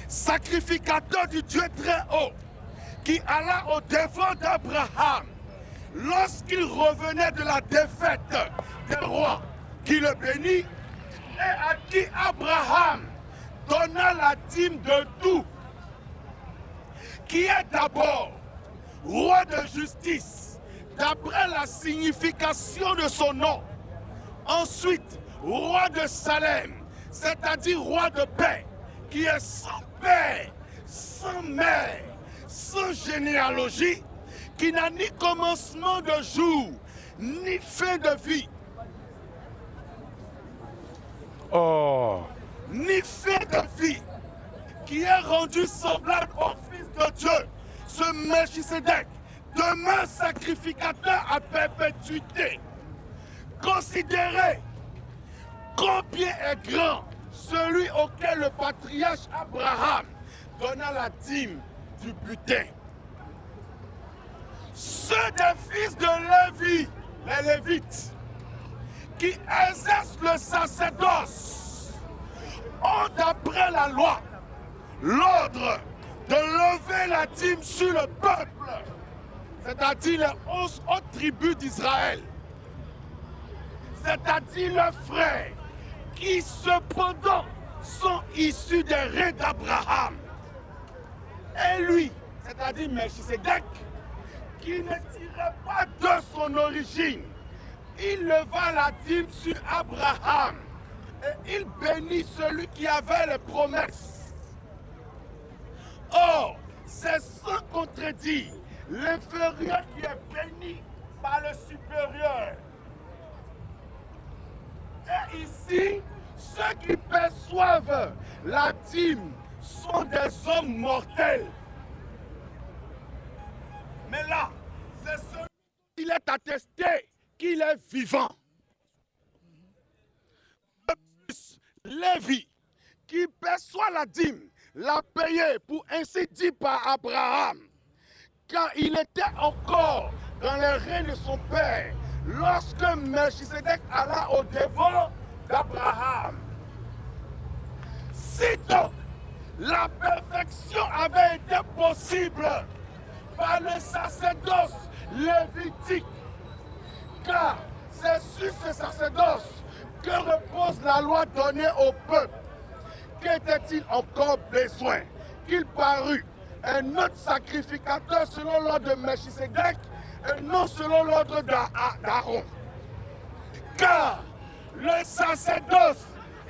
sacrificateur du Dieu très haut, qui alla au devant d'Abraham lorsqu'il revenait de la défaite des rois, qui le bénit, et à qui Abraham donna la dîme de tout, qui est d'abord roi de justice, d'après la signification de son nom. Ensuite, roi de Salem, c'est-à-dire roi de paix, qui est sans père, sans mère, sans généalogie, qui n'a ni commencement de jour, ni fin de vie, ni fin de vie, qui est rendu semblable au Fils de Dieu, ce Melchisédek, demeure sacrificateur à perpétuité. Considérez combien est grand celui auquel le patriarche Abraham donna la dîme du butin. Ceux des fils de Lévi, les Lévites, qui exercent le sacerdoce, ont d'après la loi l'ordre de lever la dîme sur le peuple, c'est-à-dire les 11 autres tribus d'Israël, c'est-à-dire leurs frères, qui cependant sont issus des reins d'Abraham. Et lui, c'est-à-dire Melchisédek, qui ne tirait pas de son origine, il leva la dîme sur Abraham et il bénit celui qui avait les promesses. Or, c'est sans contredire l'inférieur qui est béni par le supérieur. Et ici, ceux qui perçoivent la dîme sont des hommes mortels. Mais là, c'est celui qui est attesté qu'il est vivant. De plus, Lévi, qui perçoit la dîme, l'a payé pour ainsi dire par Abraham, car il était encore dans les reins de son père lorsque Melchisédek alla au devant d'Abraham. Si donc la perfection avait été possible par le sacerdoce lévitique, car c'est sur ce sacerdoce que repose la loi donnée au peuple. Qu'était-il encore besoin qu'il parût un autre sacrificateur selon l'ordre de Melchisédek et non selon l'ordre d'Aaron? Car le sacerdoce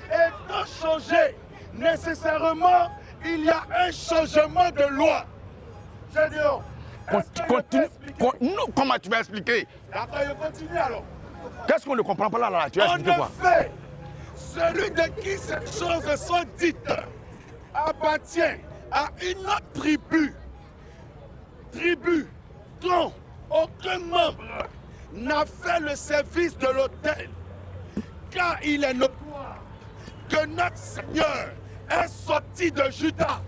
étant changé, nécessairement, il y a un changement de loi. Gédéon, Non, comment tu vas expliquer? D'accord, je continue alors. Qu'est-ce qu'on ne comprend pas là? Tu vas En expliquer quoi? effet, celui de qui ces choses sont dites appartient à une autre tribu dont aucun membre n'a fait le service de l'autel, car il est notoire que notre Seigneur est sorti de Juda.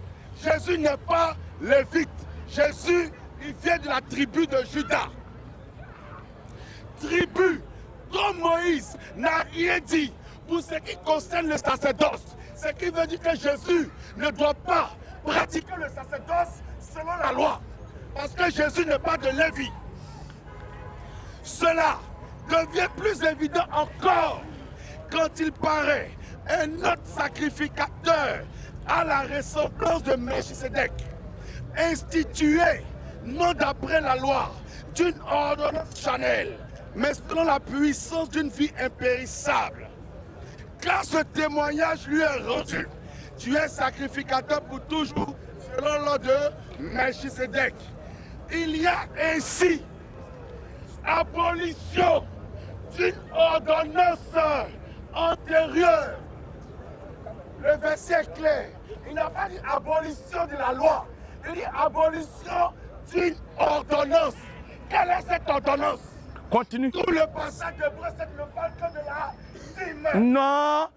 Jésus n'est pas lévite. Jésus, il vient de la tribu de Juda. Tribu dont Moïse n'a rien dit pour ce qui concerne le sacerdoce. Ce qui veut dire que Jésus ne doit pas pratiquer le sacerdoce selon la loi. Parce que Jésus n'est pas de Lévi. Cela devient plus évident encore quand il paraît un autre sacrificateur à la ressemblance de Melchisédek, institué non d'après la loi d'une ordonnance charnelle, mais selon la puissance d'une vie impérissable. Car ce témoignage lui est rendu. Tu es sacrificateur pour toujours, selon l'ordre de Melchisédek. Il y a ainsi abolition d'une ordonnance antérieure. Le verset est clair. Il n'a pas dit abolition de la loi. Il dit abolition d'une ordonnance. Quelle est cette ordonnance? Continue. Tout le passage de Brest ne parle que de la dîme. Non,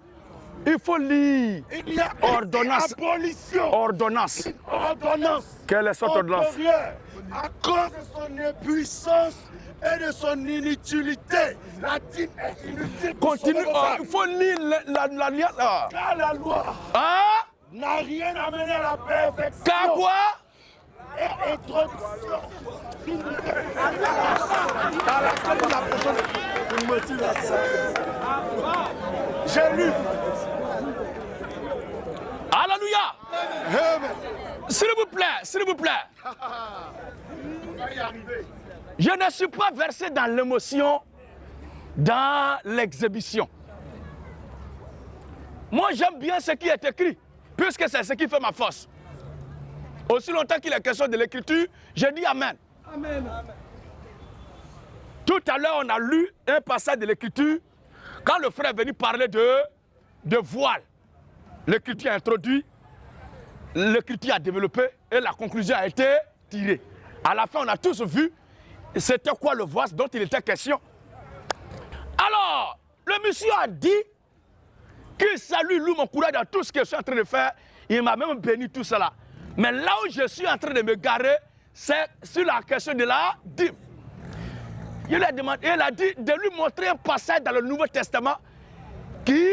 il faut lire. Il y a Ordonnance. une abolition. Ordonnance. Ordonnance. Quelle est cette ordonnance? Antérieure, à cause de son impuissance et de son inutilité. La dîme est inutile. pour Continue. sauver vos Oh, âmes. il faut lire l'alliance. Car la loi Hein? n'a rien amené à la perfection. Car quoi? Et introduction. Dans laquelle la prochaine. J'ai lu. Alléluia. Amen. S'il vous plaît, s'il vous plaît. On va y arriver. Je ne suis pas versé dans l'émotion, dans l'exhibition. Moi, j'aime bien ce qui est écrit, puisque c'est ce qui fait ma force. Aussi longtemps qu'il est question de l'écriture, je dis Amen. Amen. Tout à l'heure, on a lu un passage de l'écriture, quand le frère est venu parler de voile. L'écriture a introduit, l'écriture a développé et la conclusion a été tirée. À la fin, on a tous vu c'était quoi le voile dont il était question. Alors, le monsieur a dit que ça lui loue mon courage dans tout ce que je suis en train de faire. Il m'a même béni tout cela. Mais là où je suis en train de me garer, c'est sur la question de la dîme. Il a dit de lui montrer un passage dans le Nouveau Testament qui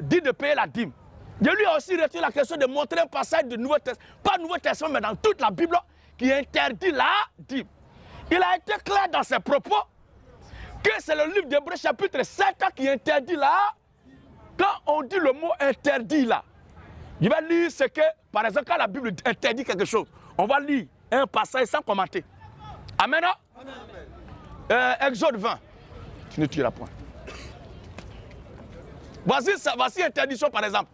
dit de payer la dîme. Je lui ai aussi retiré la question de montrer un passage du Nouveau Testament, pas Nouveau Testament, mais dans toute la Bible, qui interdit la dîme. Il a été clair dans ses propos que c'est le livre d'Hébreux chapitre 7 qui interdit là. Quand on dit le mot interdit là, je vais lire ce que, par exemple, quand la Bible interdit quelque chose, on va lire un passage sans commenter. Amen. Exode 20. Tu ne tueras point. Voici interdiction par exemple.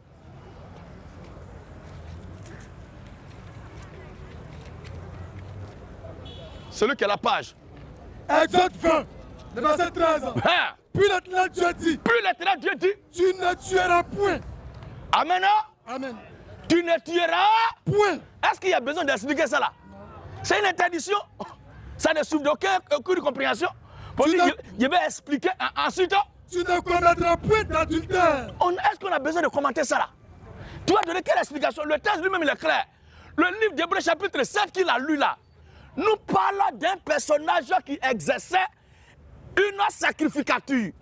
Celui qui a la page. Exode 20, le verset 13. Hein? Puis l'éternel Dieu dit, Puis l'éternel Dieu dit, tu ne tueras point. Amen. Amen. Tu ne tueras. Point. Est-ce qu'il y a besoin d'expliquer ça là? C'est une interdiction. Ça ne souffre d'aucun cours de compréhension. Je vais expliquer ensuite. Tu ne commettras point d'adultère. Est-ce qu'on a besoin de commenter ça là? Tu vas donner quelle explication? Le texte lui-même il est clair. Le livre d'Hébreux chapitre 7 qu'il a lu là, nous parle d'un personnage qui exerçait une sacrificature.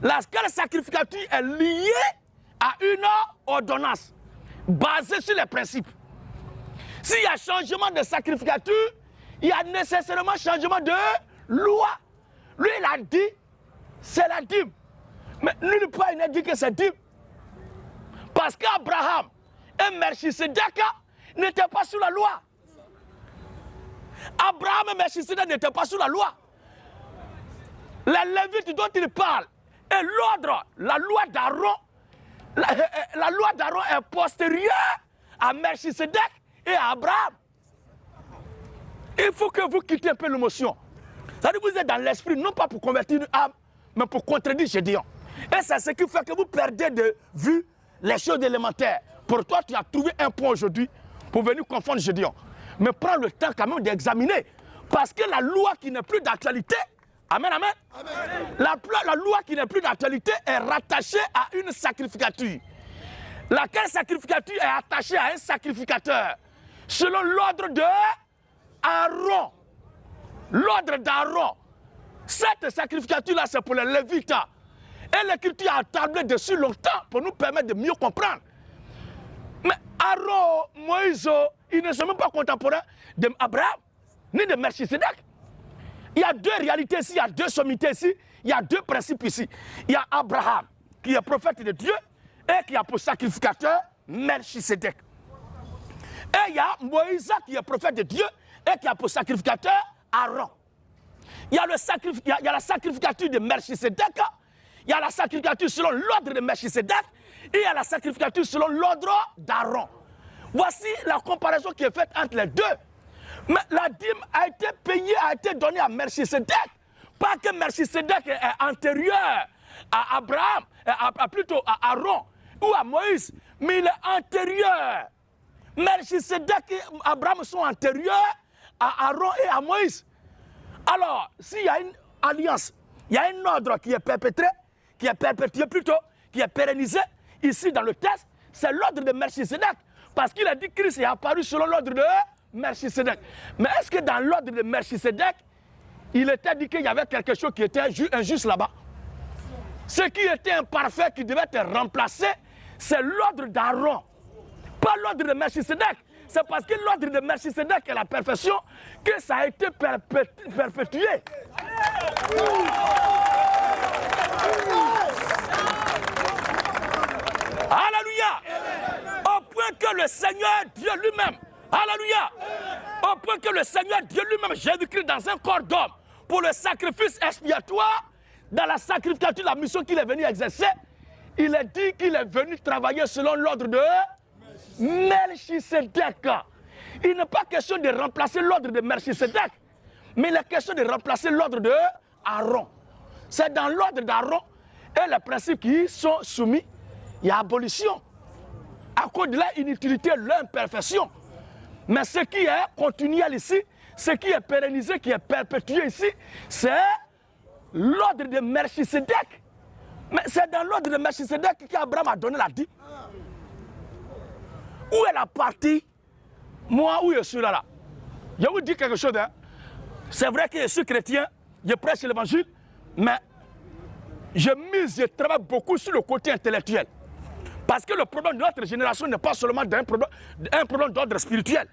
Laquelle sacrificature est liée à une ordonnance basée sur les principes. S'il y a changement de sacrificature, il y a nécessairement changement de loi. Lui, il a dit, c'est la dîme. Mais nulle part, il n'a dit que c'est dîme. Parce qu'Abraham et Melchisédek n'étaient pas sous la loi. Abraham et Melchisédek n'étaient pas sous la loi. Les Lévites dont il parle Et l'ordre, la loi d'Aaron, la loi d'Aaron est postérieure à Melchisedec et à Abraham. Il faut que vous quittez un peu l'émotion. C'est-à-dire que vous êtes dans l'esprit, non pas pour convertir une âme, mais pour contredire Gédéon. Et c'est ce qui fait que vous perdez de vue les choses élémentaires. Pour toi, tu as trouvé un point aujourd'hui pour venir confondre Gédéon. Mais prends le temps quand même d'examiner. Parce que la loi qui n'est plus d'actualité, amen, amen, amen. La loi qui n'est plus d'actualité est rattachée à une sacrificature. Laquelle sacrificature est attachée à un sacrificateur selon l'ordre de Aaron. L'ordre d'Aaron. Cette sacrificature-là, c'est pour les Lévites. Et l'Écriture a tablé dessus longtemps pour nous permettre de mieux comprendre. Mais Aaron, Moïse, ils ne sont même pas contemporains d'Abraham, ni de Melchisedec. Il y a deux réalités ici, il y a deux sommités ici, il y a deux principes ici. Il y a Abraham, qui est prophète de Dieu, et qui a pour sacrificateur Melchisedec. Et il y a Moïse, qui est prophète de Dieu, et qui a pour sacrificateur Aaron. Il y a la sacrificature de Melchisedec, il y a la sacrificature selon l'ordre de Melchisedec, et il y a la sacrificature selon l'ordre d'Aaron. Voici la comparaison qui est faite entre les deux. Mais la dîme a été payée, a été donnée à Melchisedec. Pas que Melchisedec est antérieur à Abraham, plutôt à Aaron ou à Moïse, mais il est antérieur. Melchisedec et Abraham sont antérieurs à Aaron et à Moïse. Alors, s'il y a une alliance, il y a un ordre qui est perpétré, qui est perpétué plutôt, qui est pérennisé, ici dans le texte, c'est l'ordre de Melchisedec. Parce qu'il a dit que Christ est apparu selon l'ordre de Melchisedec. Mais est-ce que dans l'ordre de Melchisedec, il était dit qu'il y avait quelque chose qui était injuste là-bas? Ce qui était imparfait, qui devait être remplacé, c'est l'ordre d'Aaron. Pas l'ordre de Melchisedec. C'est parce que l'ordre de Melchisedec est la perfection que ça a été perpétué. Alléluia. Au point que le Seigneur Dieu lui-même, alléluia, au point que le Seigneur Dieu lui-même, Jésus-Christ dans un corps d'homme, pour le sacrifice expiatoire, dans la sacrificature, la mission qu'il est venu exercer, il est dit qu'il est venu travailler selon l'ordre de Melchisedec. Il n'est pas question de remplacer l'ordre de Melchisedec, mais il est question de remplacer l'ordre de Aaron. C'est dans l'ordre d'Aaron et les principes qui sont soumis, il y a abolition. À cause de leur inutilité, leur imperfection. Mais ce qui est continuel ici, ce qui est pérennisé, qui est perpétué ici, c'est l'ordre de Melchisedec. Mais c'est dans l'ordre de Melchisedec qu'Abraham a donné la dîme. Où est la partie? Moi, où je suis là? Je vous dis quelque chose. Hein? C'est vrai que je suis chrétien, je prêche l'évangile, mais je travaille beaucoup sur le côté intellectuel. Parce que le problème de notre génération n'est pas seulement un problème d'ordre spirituel.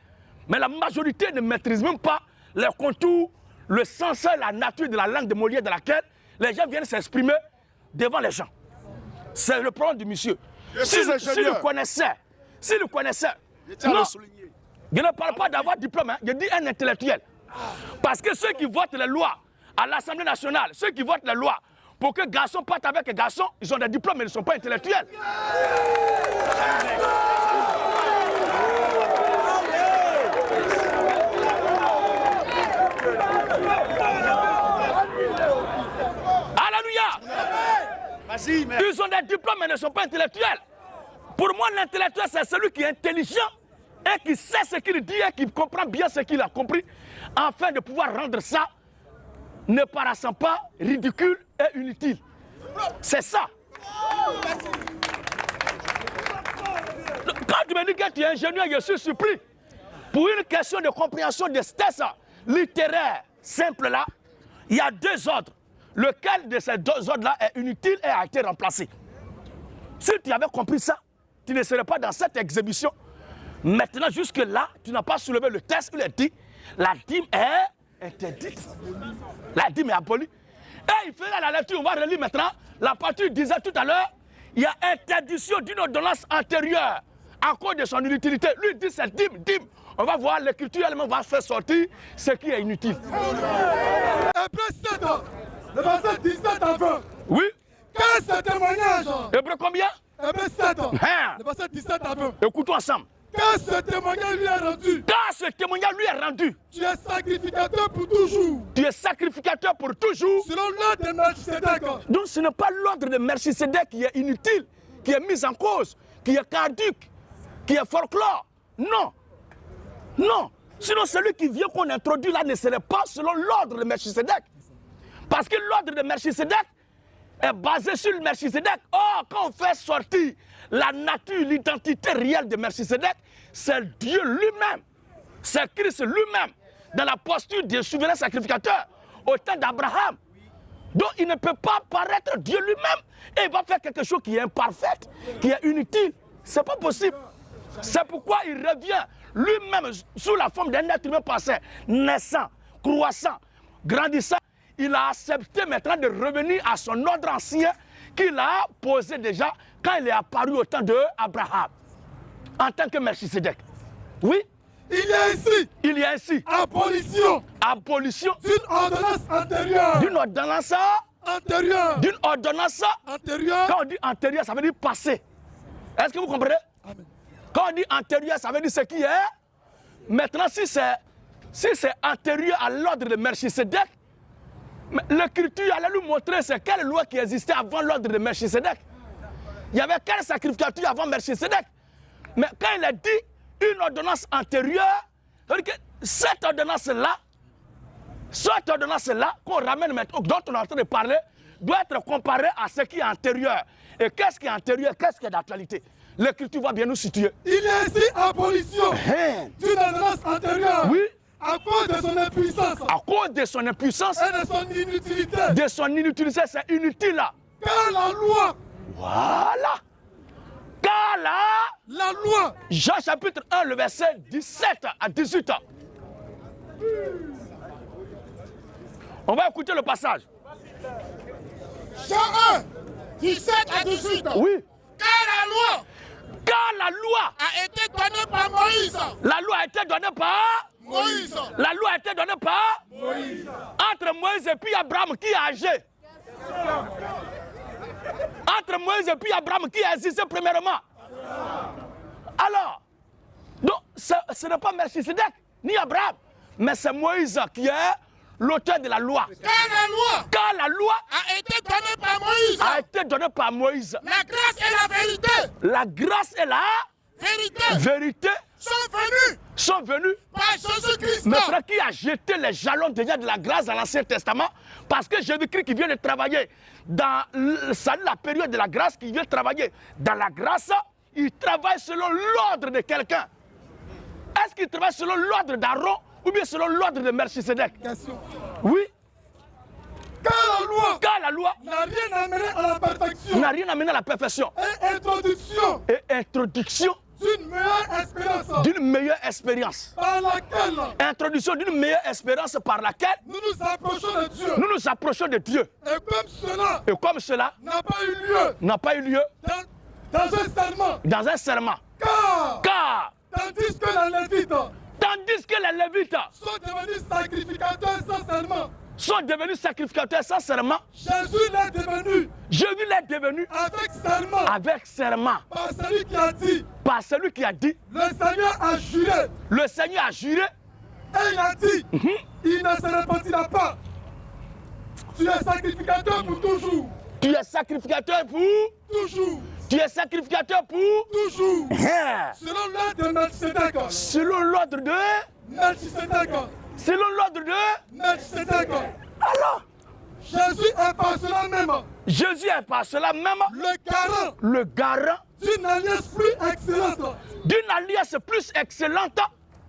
Mais la majorité ne maîtrise même pas les contours, le sens et la nature de la langue de Molière dans laquelle les gens viennent s'exprimer devant les gens. C'est le problème du monsieur. Si le connaissait, non, je ne parle pas d'avoir diplôme, hein, je dis un intellectuel. Parce que ceux qui votent les lois à l'Assemblée nationale, ceux qui votent les lois pour que garçons partent avec garçons, ils ont des diplômes mais ils ne sont pas intellectuels. Alléluia. Ils ont des diplômes mais ne sont pas intellectuels. Pour moi, l'intellectuel, c'est celui qui est intelligent et qui sait ce qu'il dit et qui comprend bien ce qu'il a compris, afin de pouvoir rendre ça ne paraissant pas ridicule et inutile. C'est ça. Quand tu me dis que tu es ingénieur, je suis surpris. Pour une question de compréhension de ce texte littéraire simple là, il y a deux ordres. Lequel de ces deux ordres-là est inutile et a été remplacé? Si tu avais compris ça, tu ne serais pas dans cette exhibition. Maintenant, jusque-là, tu n'as pas soulevé le texte où il est dit la dîme est interdite. La dîme est abolie. Et il faisait la lecture, on va relire maintenant. La partie disait tout à l'heure, il y a interdiction d'une ordonnance antérieure à cause de son inutilité. Lui dit c'est dîme. On va voir l'écriture elle-même va faire sortir ce qui est inutile. Après 7 ans, le verset 17 à 20. Oui. Quand ce témoignage, Hébreu combien? Hébreu 7, Hein? le verset 17 à 20. Écoutons ensemble. Quand ce témoignage lui est rendu, Quand ce témoignage lui est rendu, tu es sacrificateur pour toujours. tu es sacrificateur pour toujours. Selon l'ordre de Melchisédek. Donc ce n'est pas l'ordre de Melchisédek qui est inutile, qui est mis en cause, qui est caduque, qui est folklore. Non. Non. Sinon celui qui vient qu'on introduit là ne serait pas selon l'ordre de Melchisédek. Parce que l'ordre de Melchisédek est basé sur le Melchisédek. Or, quand on fait sortir la nature, l'identité réelle de Melchisédek, c'est Dieu lui-même. C'est Christ lui-même, dans la posture du souverain sacrificateur, au temps d'Abraham. Donc, il ne peut pas paraître Dieu lui-même et il va faire quelque chose qui est imparfait, qui est inutile. Ce n'est pas possible. C'est pourquoi il revient lui-même sous la forme d'un être humain passé, naissant, croissant, grandissant. Il a accepté maintenant de revenir à son ordre ancien qu'il a posé déjà quand il est apparu au temps d'Abraham, en tant que Melchisédek. Oui, Il y a ici il y a ainsi abolition abolition d'une ordonnance antérieure. d'une ordonnance, Antérieure. d'une ordonnance. Antérieure. Quand on dit antérieur, ça veut dire passé. Est-ce que vous comprenez? Amen. Quand on dit antérieur, ça veut dire ce qui est. Maintenant, si c'est antérieur à l'ordre de Melchisédek, l'Écriture allait lui montrer c'est quelle loi qui existait avant l'ordre de Melchisédek. Il y avait quelle sacrificature avant Melchisédek. Mais quand il a dit une ordonnance antérieure, c'est-à-dire que cette ordonnance-là, qu'on ramène maintenant, dont on est en train de parler, doit être comparée à ce qui est antérieur. Et qu'est-ce qui est antérieur, qu'est-ce qui est d'actualité? L'Écriture va bien nous situer. Il y a ici abolition Hein? d'une ordonnance antérieure. Oui, À cause de son impuissance à cause de son impuissance, et de son inutilité. de son inutilité, c'est inutile là. Car la loi, Voilà. Car là, la loi, Jean chapitre 1, le verset 17 à 18. On va écouter le passage. Jean 1, 17 à 18. Oui. Car la loi a été donnée par Moïse. La loi a été donnée par Moïse. La loi a été donnée par Moïse. Entre Moïse et puis Abraham, qui a âgé? Entre Moïse et puis Abraham, qui a existé premièrement? Alors, donc, ce n'est pas Melchisédek, ni Abraham, mais c'est Moïse qui est l'auteur de la loi. Car la loi a été donnée par Moïse. a été donnée par Moïse. La grâce et la vérité. La grâce et la vérité sont venues par Jésus-Christ. maintenant qui a jeté les jalons déjà de la grâce dans l'Ancien Testament, parce que Jésus-Christ qui vient de travailler dans la période de la grâce, qui vient travailler dans la grâce, il travaille selon l'ordre de quelqu'un. Est-ce qu'il travaille selon l'ordre d'Aaron ou bien selon l'ordre de Melchisédek? question. Oui, Car la loi n'a rien amené à la perfection n'a rien amené à la perfection et introduction et introduction d'une meilleure expérience d'une meilleure expérience. par laquelle Introduction d'une meilleure espérance par laquelle nous nous approchons de Dieu. nous nous approchons de Dieu. Et comme cela Et comme cela n'a pas eu lieu n'a pas eu lieu dans un serment. dans un serment. Car tandis que les Lévites sont devenus sacrificateurs sans serment, sont devenus sacrificateurs sans serment, Jésus l'est devenu Jésus l'est devenu avec serment avec serment par celui qui a dit, par celui qui a dit, le Seigneur a juré, le Seigneur a juré, et il a dit, il ne se repentira pas. Tu es sacrificateur pour toujours. tu es sacrificateur pour, Toujours. tu es sacrificateur pour, Toujours. Hein. Selon l'ordre de Melchisédek. selon l'ordre de, Melchisédek. selon l'ordre de, Melchisédek. alors, Jésus est par cela même Jésus est par cela même le garant le garant d'une alliance plus excellente. d'une alliance plus excellente.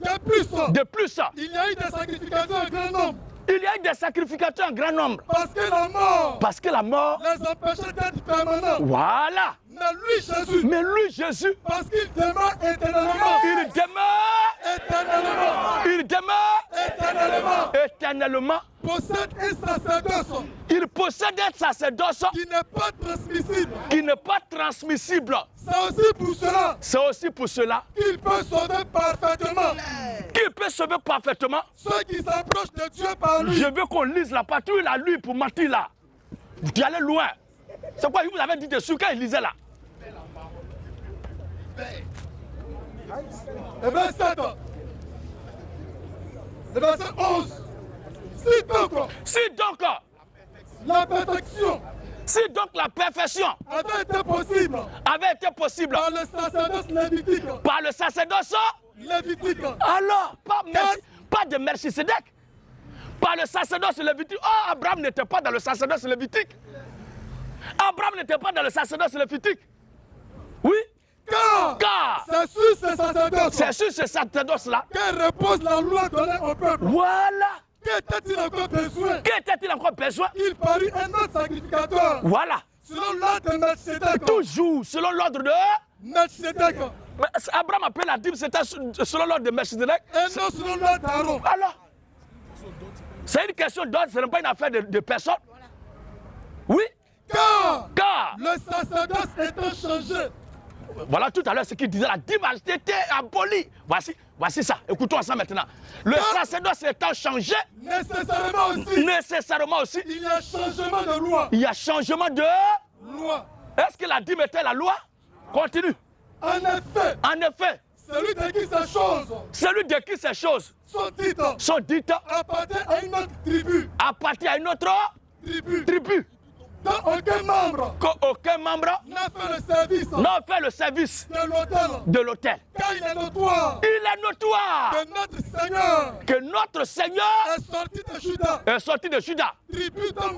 De plus, De plus, il y a eu des sacrificateurs en grand nombre. il y a eu des sacrificateurs en grand nombre. Parce que la mort Parce que la mort, les empêchait d'être permanents. voilà. Mais lui, Jésus, parce qu'il demeure éternellement. Il demeure, Éternellement. il demeure Éternellement. éternellement. Possède un sacerdoce Il possède un sacerdoce qui n'est pas transmissible. qui n'est pas transmissible. C'est aussi pour cela C'est aussi pour cela qu'il peut sauver parfaitement qu'il peut sauver parfaitement. ceux qui s'approchent de Dieu par lui. Je veux qu'on lise la partie où il a lu pour mentir là. Tu allais loin. C'est quoi, il vous avait dit dessus quand il lisait là? Le verset 11. Si donc la perfection avait été possible par le sacerdoce lévitique. Alors, pas de Melchisédek. Par le sacerdoce lévitique. Oh, Abraham n'était pas dans le sacerdoce lévitique. Abraham n'était pas dans le sacerdoce lévitique. Oui. Car c'est sur ce sacerdoce-là que repose la loi donnée au peuple. Voilà. Qu'était-il encore besoin? Il parut un autre sacrificateur. Voilà. Selon l'ordre de Melchisédek. Toujours selon l'ordre de Melchisédek. Abraham appelait la dîme, c'était selon l'ordre de Melchisédek. Et non selon l'ordre d'Aaron. Alors, c'est une question d'ordre, ce n'est pas une affaire de personne. Oui. Car le sacerdoce étant changé. Voilà tout à l'heure ce qu'il disait, la dîme a été abolie. Voici ça, écoutons ça maintenant. Le sacerdoce étant changé, nécessairement aussi, il y a changement de loi. Il y a changement de loi. Est-ce que la dîme était la loi? Continue. En effet, celui de qui ces choses sont dites appartient à une autre tribu. Tribu. Donc aucun membre n'a fait le service de l'autel. Car il est notoire que notre Seigneur est sorti de Juda. Tribu dont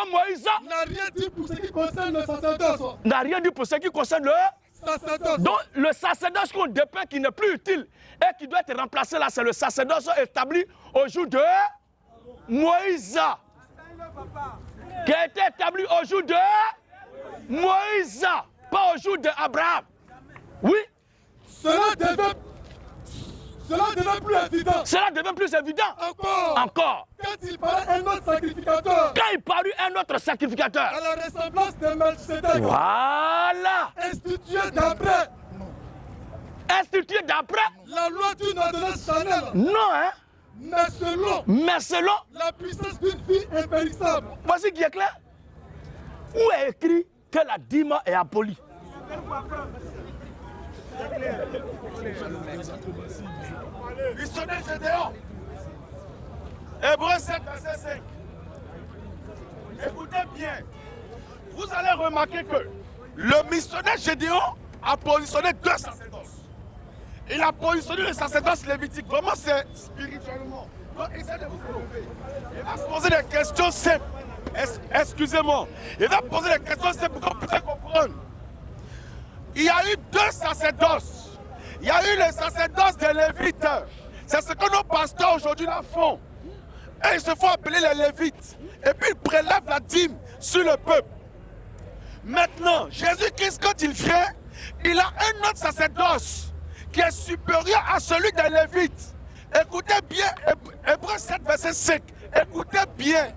Moïse n'a rien dit pour ce qui concerne le sacerdoce. Donc le sacerdoce qu'on dépeint qui n'est plus utile et qui doit être remplacé là, c'est le sacerdoce établi au jour de Moïse. Qui a été établi au jour de Moïse, pas au jour d'Abraham. Oui. Cela devient plus évident. Encore. Quand il parut un autre sacrificateur. À la ressemblance de Melchisédek. Voilà. Institué d'après. La loi d'une ordonnance charnelle. Non, hein. Mais selon la puissance d'une vie impérissable. Voici qui est clair. Où est écrit que la dîme est abolie? Missionnaire Gédéon. Hébreux 7, verset 5. Écoutez bien. Vous allez remarquer que le missionnaire Gédéon a positionné deux sacerdoces. Il a positionné le sacerdoce lévitique. Vraiment, c'est spirituellement. Donc, essayez de vous tromper. Il va poser des questions simples. Excusez-moi. Il va poser des questions simples pour qu'on puisse comprendre. Il y a eu deux sacerdoces. Il y a eu le sacerdoce des Lévites. C'est ce que nos pasteurs aujourd'hui là font. Et ils se font appeler les Lévites. Et puis ils prélèvent la dîme sur le peuple. Maintenant, Jésus-Christ, quand il vient, il a un autre sacerdoce qui est supérieur à celui des Lévites. Écoutez bien, Hébreux 7, verset 5. Écoutez bien.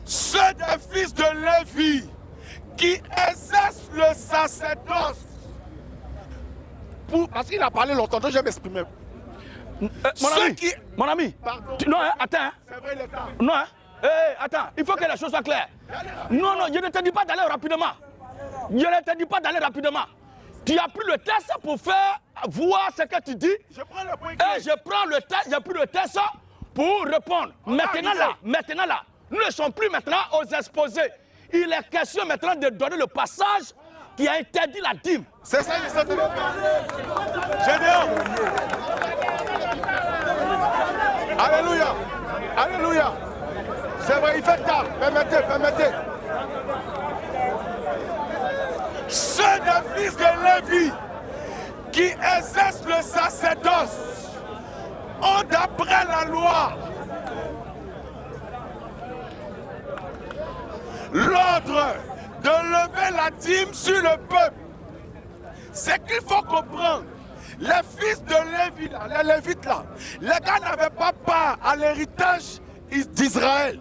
Ceux des fils de Lévi qui exercent le sacerdoce. Parce qu'il a parlé longtemps, donc je vais m'exprimer. Mon ami, non, hein, attends. Hein. C'est vrai, le temps. Non, hein. Attends, il faut que les choses soient claires. Non, je ne te dis pas d'aller rapidement. Tu as pris le test pour faire voir ce que tu dis. Je prends le point et j'ai pris le test pour répondre. Maintenant là, nous ne sommes plus maintenant aux exposés. Il est question maintenant de donner le passage qui a interdit la dîme. C'est ça, il s'est dit. Gédéon. Alléluia. Alléluia. C'est vrai, il fait tard. Permettez. Ceux des fils de Lévi qui exercent le sacerdoce ont d'après la loi l'ordre de lever la dîme sur le peuple. C'est qu'il faut comprendre. Les fils de Lévi, les Lévites là, les gars n'avaient pas part à l'héritage d'Israël.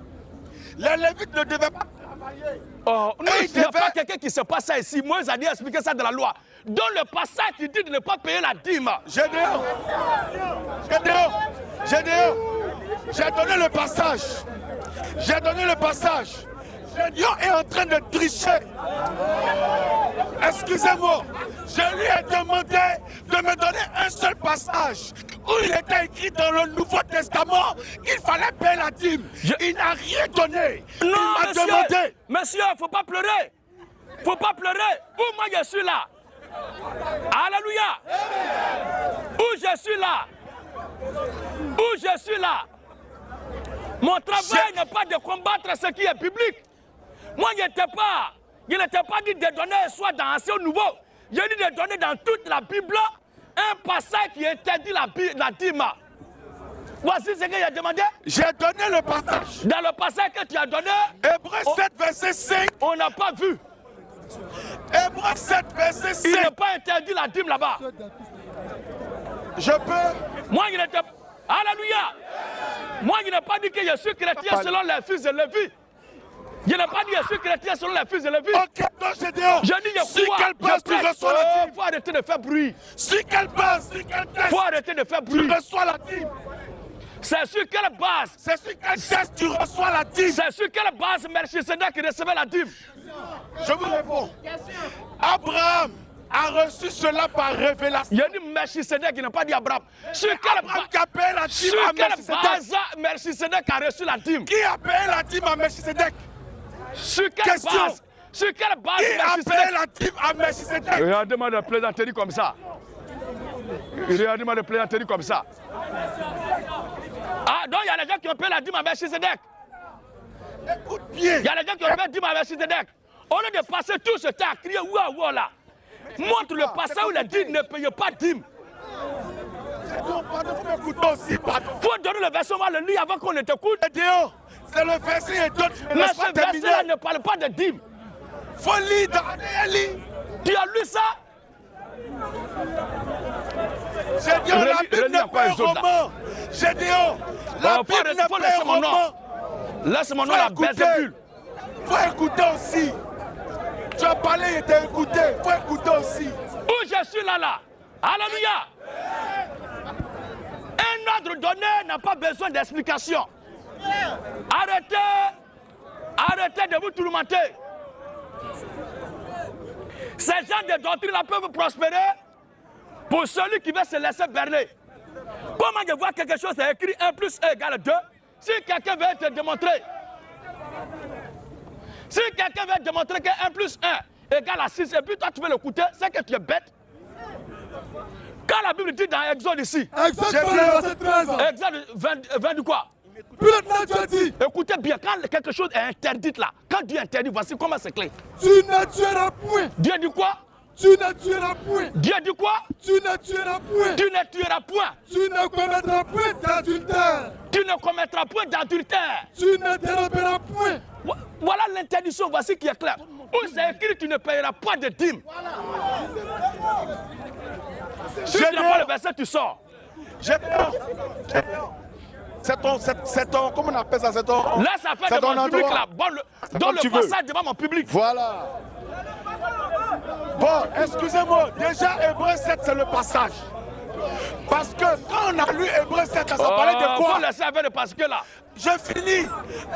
Les Lévites ne devaient pas travailler. Oh, non, il n'y a pas quelqu'un qui se passe ça ici. Moïse a dit expliquer ça dans la loi. Dans le passage qui dit de ne pas payer la dîme. Gédéon, j'ai donné le passage. Gédéon est en train de tricher. Excusez-moi, je lui ai demandé de me donner un seul passage où il était écrit dans le Nouveau Testament qu'il fallait payer la dîme. Il n'a rien donné. Non, il m'a monsieur, demandé. monsieur, il ne faut pas pleurer. Il ne faut pas pleurer. Où moi je suis là. Alléluia. Où je suis là. Où je suis là. Mon travail n'est pas de combattre ce qui est public. Moi, je n'étais pas dit de donner soit dans l'Ancien ou Nouveau. J'ai dit de donner dans toute la Bible un passage qui interdit la dîme. Voici ce que j'ai demandé. J'ai donné le passage. Dans le passage que tu as donné, Hébreux 7, verset 5. on n'a pas vu. Hébreux 7, verset 5. Il n'est pas interdit la dîme là-bas. Je peux. Moi, il n'était pas. Alléluia. Moi, il n'a pas dit que je suis chrétien selon les fils de Lévi. Je n'ai pas dit que je suis chrétien selon les fils de Lévi. Ok, non, Gédéon. Je dis que si quelle base tu reçois la dîme? Il faut arrêter de faire bruit. Si quelle base, si quel Il test faut arrêter de faire tu bruit. reçois la dîme? C'est sur quelle base? C'est sur quel test tu reçois la dîme? C'est sur quelle base Melchisedec recevait la dîme? Je vous réponds. Abraham a reçu cela par révélation. Il y a dit Melchisedec, il n'a pas dit Abraham. Sur quelle Abraham qui a payé la dîme Sur à quelle Melchisedec? base Melchisedec a reçu la dîme? Qui a payé la dîme à Melchisedec? Sur quelle Question. base? Sur quelle base Qui a payé Melchisedec? la dîme à Melchisedec? Regardez-moi de plaisanterie comme ça. Regardez-moi de plaisanterie comme ça. Ah, donc il y a des gens qui ont payé la dîme à Melchisedec. Écoute bien. Il y a des gens qui ont payé la dîme à Melchisedec. Au lieu de passer tout ce temps à crier ouah ouah là, montre le passage où les dîmes ne payent pas dîme. Il faut donner le verset, on va le lire avant qu'on ne t'écoute. C'est le verset et d'autres. Mais ce verset-là ne parle pas de dîme. Faut lire dans les. Tu as lu ça? Gédéon, la Bible n'est pas un roman. Gédéon, la Bible n'est pas un roman. Laisse mon nom à Belzébul. Faut écouter aussi. Tu as parlé, il t'a écouté. Faut écouter aussi. Où je suis là. Alléluia. Un ordre donné n'a pas besoin d'explication. Arrêtez de vous tourmenter. Ces gens de doctrine-là peuvent prospérer pour celui qui veut se laisser berner. Comment je vois quelque chose, c'est écrit 1 plus 1 égale 2. Si quelqu'un veut te démontrer, que 1 plus 1 égale à 6, et puis toi tu veux l'écouter, c'est que tu es bête. Quand la Bible dit dans Exode ici, Exode 20 du quoi? Écoutez bien, quand quelque chose est interdit là, quand Dieu interdit, voici comment c'est clair. Tu ne tueras point. Dieu dit quoi? Tu ne tueras point. Dieu dit quoi? Tu ne tueras point. Tu ne tueras point. Tu ne commettras point d'adultère. Tu ne commettras point d'adultère. Tu ne déroberas point. Voilà l'interdiction, voici qui est clair. Où c'est écrit, tu ne payeras pas de dîme. Si tu n'as pas le verset, tu sors. C'est ton, comment on appelle ça? C'est ton. Laisse affaire de mon public là. Donne le passage devant mon public. Voilà. Bon, excusez-moi. Déjà, Hébreux 7, c'est le passage. Parce que quand on a lu Hébreux 7, ça parlait de quoi? Faut laisser avec le parce que là. Je finis.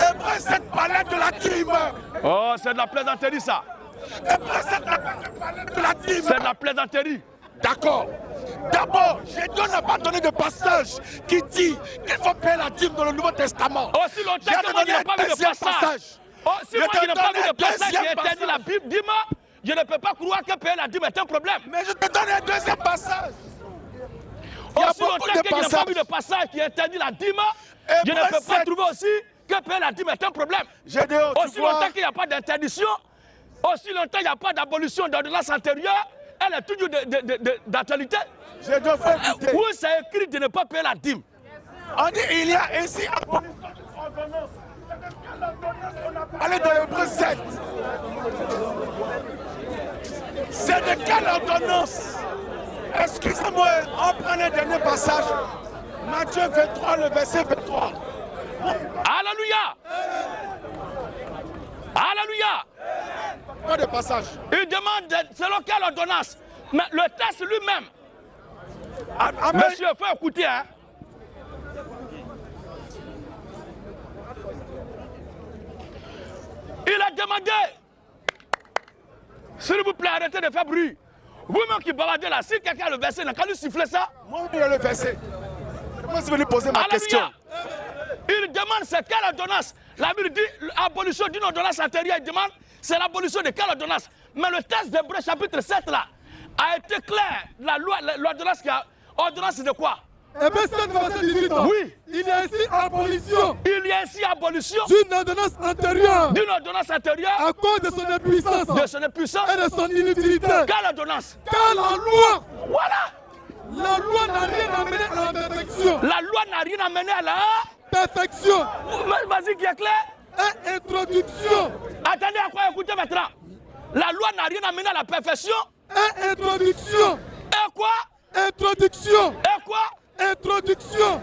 Hébreux 7 parlait de la dîme. Oh, c'est de la plaisanterie ça. Hébreux 7 parlait de la dîme. C'est de la plaisanterie. D'accord. D'abord, Gédéon n'a pas donné de passage qui dit qu'il faut payer la dîme dans le Nouveau Testament. Aussi longtemps que moi, je n'ai pas vu de passage. Si moi, je n'ai pas vu de passage qui interdit la Bible, dis-moi, je ne peux pas croire que payer la dîme est un problème. Mais je te donne un deuxième passage. Aussi longtemps que je n'ai pas vu de passage qui interdit la dîme, je ne peux pas trouver aussi que payer la dîme est un problème. Aussi longtemps qu'il n'y a pas d'interdiction, aussi longtemps qu'il n'y a pas d'abolition d'ordonnance antérieure, elle est toujours d'actualité. Où c'est écrit de ne pas payer la dîme? On dit il y a ainsi allez dans Hébreux 7. C'est de quelle ordonnance? Excusez-moi, on prend le dernier passage. Matthieu 23, le verset 23. Alléluia! Alléluia! Pas de passage. Il demande selon quelle ordonnance. Mais le texte lui-même. Monsieur, il faut écouter. Hein? Il a demandé. S'il vous plaît, arrêtez de faire bruit. Vous-même qui bavardez là, si quelqu'un a le verset, n'a qu'à lui siffler ça. Moi, il a le verset. Moi, je vais lui poser ma question. Il demande c'est quelle ordonnance. La Bible dit l'abolition d'une ordonnance antérieure. Il demande c'est l'abolition de quelle ordonnance. Mais le texte d'Hébreux chapitre 7 là a été clair. La loi, l'ordonnance qui a. Ordonnance de quoi? Eh bien, 7 verset 18 ans. Oui. Il y a ainsi abolition. Il y a ainsi abolition D'une ordonnance antérieure. D'une ordonnance antérieure. À cause de son impuissance. De son impuissance. Et de son inutilité. Quelle ordonnance? Car la loi. Voilà. La loi n'a rien amené à la perfection. La loi n'a rien amené à la perfection. Vas-y, qui est clair? Et introduction. Attendez à quoi écoutez maintenant. La loi n'a rien amené à la perfection. Et introduction. Et quoi? Introduction. Et quoi? Introduction.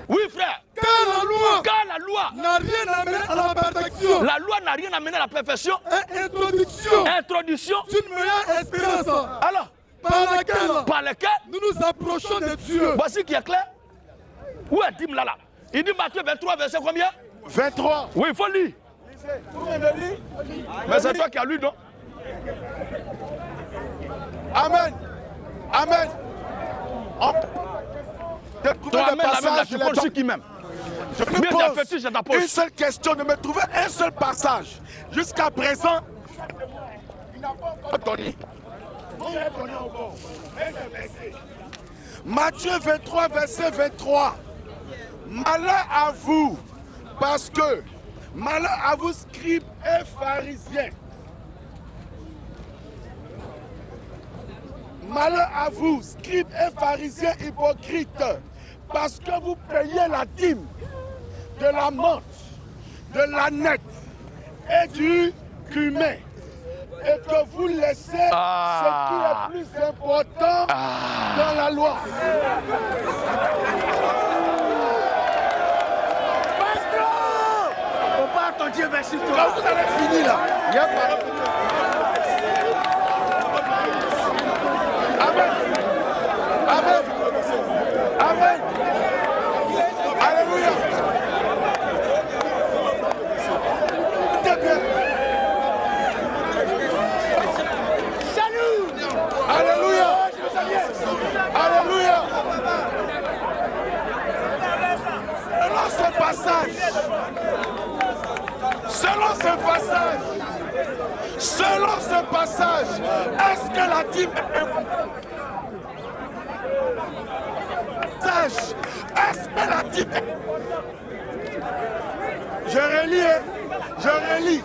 Oui, frère. Car la loi n'a rien amené à la perfection. La loi n'a rien amené à la perfection. Et introduction. Introduction. D'une meilleure espérance. Alors, par laquelle nous nous approchons de Dieu. Voici qui est clair. Où est Dim là? Il dit Matthieu 23, verset combien? 23. Oui, il faut lire. Mais c'est toi qui as lu, non? Amen. Amen. Toi, amène la même, tu penses qui même? Je me pose une seule question, de me trouver un seul passage. Jusqu'à présent, il n'a pas donné. Matthieu 23, verset 23. Malheur à vous, parce que malheur à vous, scribes et pharisiens. Malheur à vous, scribes et pharisiens hypocrites, parce que vous payez la dîme de la menthe, de l'âneth et du cumin, et que vous laissez ce qui est plus important dans la loi. On part ton Dieu, merci toi. Quand vous allez finir là, il y a pas. Amen. Amen. Amen. Alléluia. Salut. Alléluia. Alléluia. Selon ce passage, est-ce que la dîme est-ce que la dîme Je relis.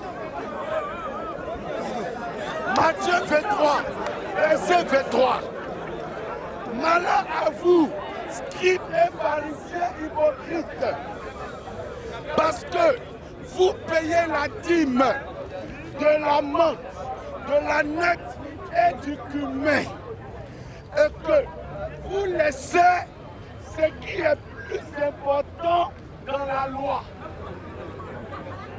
Matthieu 23, verset 23. Malheur à vous, scribes et pharisiens hypocrites, parce que vous payez la dîme de la menthe, de l'âneth et du cumin, et que vous laissez ce qui est plus important dans la loi.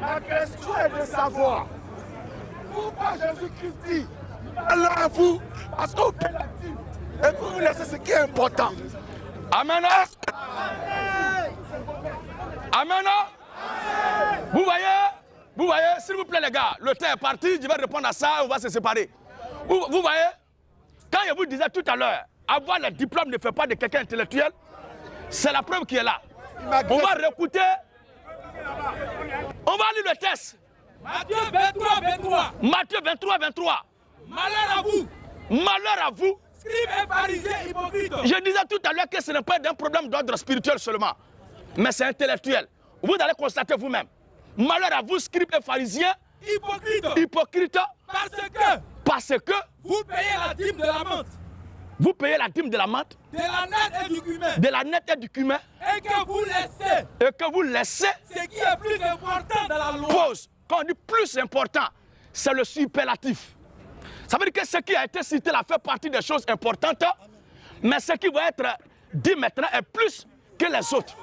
Ma question est de savoir pourquoi Jésus-Christ dit malheur à vous, parce que vous payez la dîme et que vous laissez ce qui est important. Amen. Amen. Vous voyez, s'il vous plaît les gars, le temps est parti, je vais répondre à ça, on va se séparer. Vous voyez, quand je vous disais tout à l'heure, avoir le diplôme ne fait pas de quelqu'un intellectuel, c'est la preuve qui est là. On va réécouter, on va lire le texte. Matthieu 23, 23. Matthieu 23, 23. Malheur à vous. Malheur à vous. Scribes et pharisiens hypocrites. Je disais tout à l'heure que ce n'est pas d'un problème d'ordre spirituel seulement, mais c'est intellectuel. Vous allez constater vous-même. Malheur à vous, scribes et pharisiens hypocrites. Parce que vous payez la dîme de la menthe. Vous payez la dîme de la menthe. De l'âneth et du cumin. De l'âneth et du cumin. Et que vous laissez. Et que vous laissez. Ce qui est plus important dans la loi. Pause. Quand on dit plus important, c'est le superlatif. Ça veut dire que ce qui a été cité là fait partie des choses importantes, mais ce qui va être dit maintenant est plus que les autres.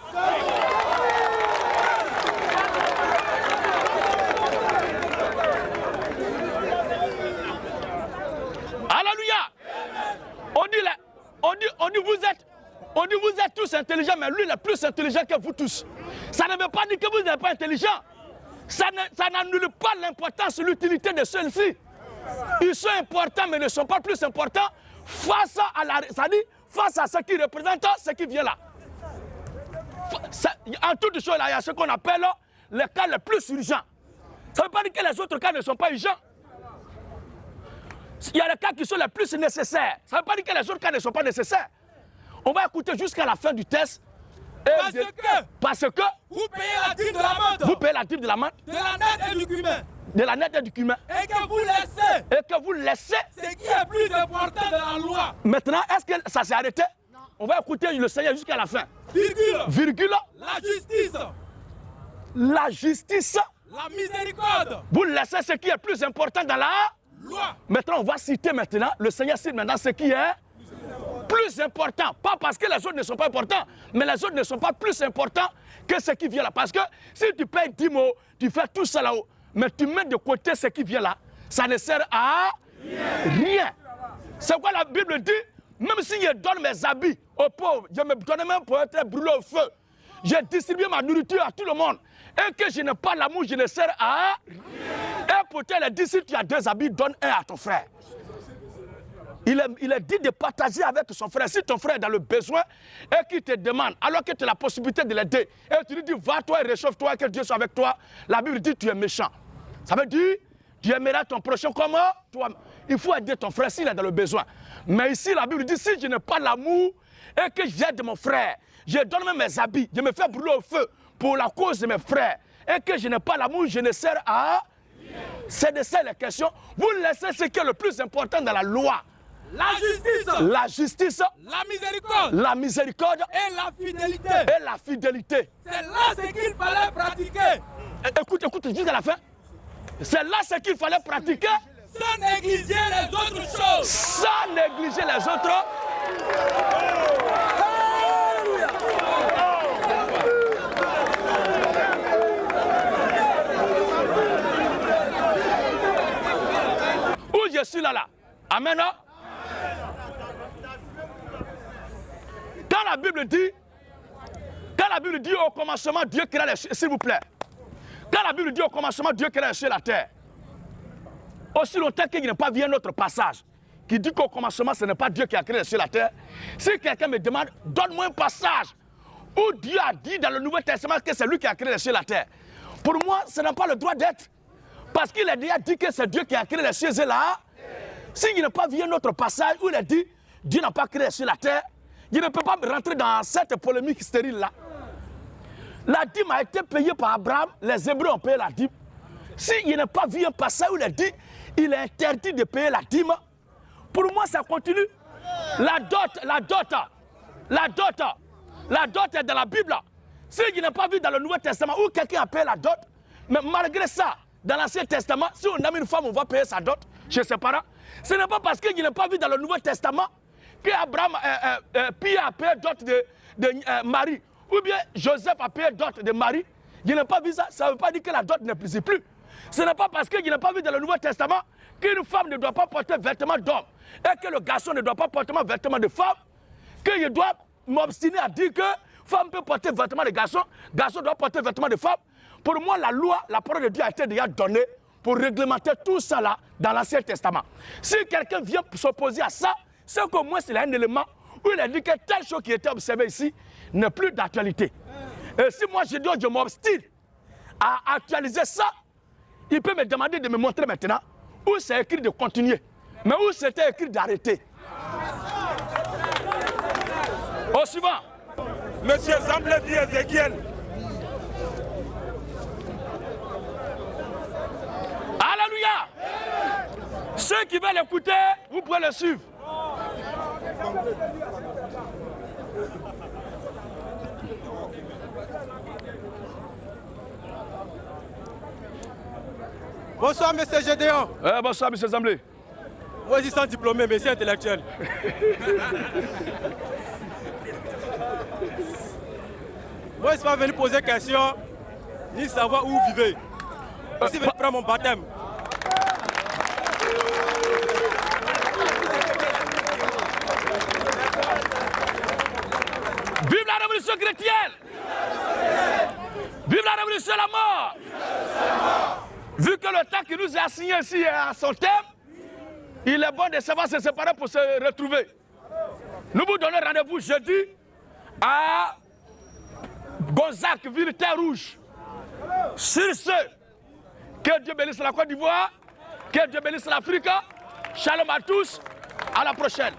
Alléluia. On dit vous êtes tous intelligents, mais lui il est plus intelligent que vous tous. Ça ne veut pas dire que vous n'êtes pas intelligent. Ça n'annule pas l'importance et l'utilité de ceux-ci. Ils sont importants, mais ne sont pas plus importants face à ce qui représente ce qui vient là. En toute chose, il y a ce qu'on appelle les cas les plus urgents. Ça ne veut pas dire que les autres cas ne sont pas urgents. Il y a les cas qui sont les plus nécessaires. Ça ne veut pas dire que les autres cas ne sont pas nécessaires. On va écouter jusqu'à la fin du test. Parce que vous payez la dîme de l'amende. Vous payez la dîme de l'amende. De la nette et du cumin. De la nette et du cumin. Et que vous laissez. Et que vous laissez. Ce qui est plus important de la loi. Maintenant, est-ce que ça s'est arrêté? Non. On va écouter le Seigneur jusqu'à la fin. Virgule. La justice. La justice. La miséricorde. Vous laissez ce qui est plus important dans la loi. Maintenant, on va citer maintenant, le Seigneur cite maintenant ce qui est plus important. Pas parce que les autres ne sont pas importants, mais les autres ne sont pas plus importants que ce qui vient là. Parce que si tu payes 10 mots, tu fais tout ça là-haut, mais tu mets de côté ce qui vient là, ça ne sert à rien. C'est quoi la Bible dit? Même si je donne mes habits aux pauvres, je me donne même pour être brûlé au feu, je distribue ma nourriture à tout le monde, et que je n'ai pas l'amour, je ne sers à rien. Et pourtant, il dit, si tu as 2 habits, donne un à ton frère. Il est dit de partager avec son frère. Si ton frère est dans le besoin et qu'il te demande, alors que tu as la possibilité de l'aider, et tu lui dis, va-toi et réchauffe-toi, que Dieu soit avec toi, la Bible dit, tu es méchant. Ça veut dire, tu aimeras ton prochain comme toi. Il faut aider ton frère s'il est dans le besoin. Mais ici, la Bible dit, si je n'ai pas l'amour et que j'aide mon frère, je donne même mes habits, je me fais brûler au feu pour la cause de mes frères, et que je n'ai pas l'amour, je ne sers à rien. C'est de ça la question. Vous laissez ce qui est le plus important dans la loi. La justice. La justice. La miséricorde. La miséricorde. Et la fidélité. Et la fidélité. C'est là ce qu'il fallait pratiquer. Écoute, jusqu'à la fin. C'est là ce qu'il fallait pratiquer. Sans négliger les autres choses. Sans négliger les autres. Où je suis là. Amen. Quand la Bible dit au commencement Dieu créa les cieux, s'il vous plaît. Quand la Bible dit au commencement Dieu créa les cieux et la terre, aussi longtemps qu'il n'y a pas vu un autre passage qui dit qu'au commencement ce n'est pas Dieu qui a créé les cieux et la terre, si quelqu'un me demande, donne-moi un passage où Dieu a dit dans le Nouveau Testament que c'est lui qui a créé les cieux et la terre. Pour moi, ce n'a pas le droit d'être. Parce qu'il a déjà dit que c'est Dieu qui a créé les cieux et la terre. S'il n'a pas vu un autre passage où il a dit Dieu n'a pas créé les cieux et la terre, il ne peut pas rentrer dans cette polémique stérile-là. La dîme a été payée par Abraham, les Hébreux ont payé la dîme. S'il n'a pas vu un passage où il a dit il est interdit de payer la dîme, pour moi ça continue. La dot est dans la Bible. S'il n'a pas vu dans le Nouveau Testament où quelqu'un a payé la dot, mais malgré ça, dans l'Ancien Testament, si on a une femme, on va payer sa dot chez ses parents. Ce n'est pas parce qu'il n'a pas vu dans le Nouveau Testament qu'Abraham Pierre a payé dot de Marie, ou bien Joseph a payé dot de Marie. Il n'a pas vu ça, ça ne veut pas dire que la dot n'existe plus. Ce n'est pas parce qu'il n'a pas vu dans le Nouveau Testament qu'une femme ne doit pas porter vêtements d'homme et que le garçon ne doit pas porter vêtements de femme, qu'il doit m'obstiner à dire que femme peut porter vêtements de garçon, garçon doit porter vêtements de femme. Pour moi, la loi, la parole de Dieu a été déjà donnée pour réglementer tout ça là dans l'Ancien Testament. Si quelqu'un vient s'opposer à ça, c'est qu'au moins c'est un élément où il a dit que telle chose qui était observée ici n'est plus d'actualité. Et si moi je dis je m'obstine à actualiser ça, il peut me demander de me montrer maintenant où c'est écrit de continuer, mais où c'était écrit d'arrêter. Au suivant. Monsieur Zamblé dit Ézéchiel. Alléluia. Ceux qui veulent écouter, vous pouvez le suivre. Bonsoir, monsieur Gédéon. Bonsoir, monsieur Zamblé. Moi, je suis diplômé, mais c'est intellectuel. Moi, je ne suis pas venu poser question, ni savoir où vous vivez. Je suis venu prendre mon baptême. Vive la révolution chrétienne! Vive la révolution et la mort. Vu que le temps qui nous est assigné ici est à son terme, il est bon de savoir se séparer pour se retrouver. Nous vous donnons rendez-vous jeudi à Gonzac, ville Terre Rouge. Sur ce, que Dieu bénisse la Côte d'Ivoire, que Dieu bénisse l'Afrique. Shalom à tous, à la prochaine.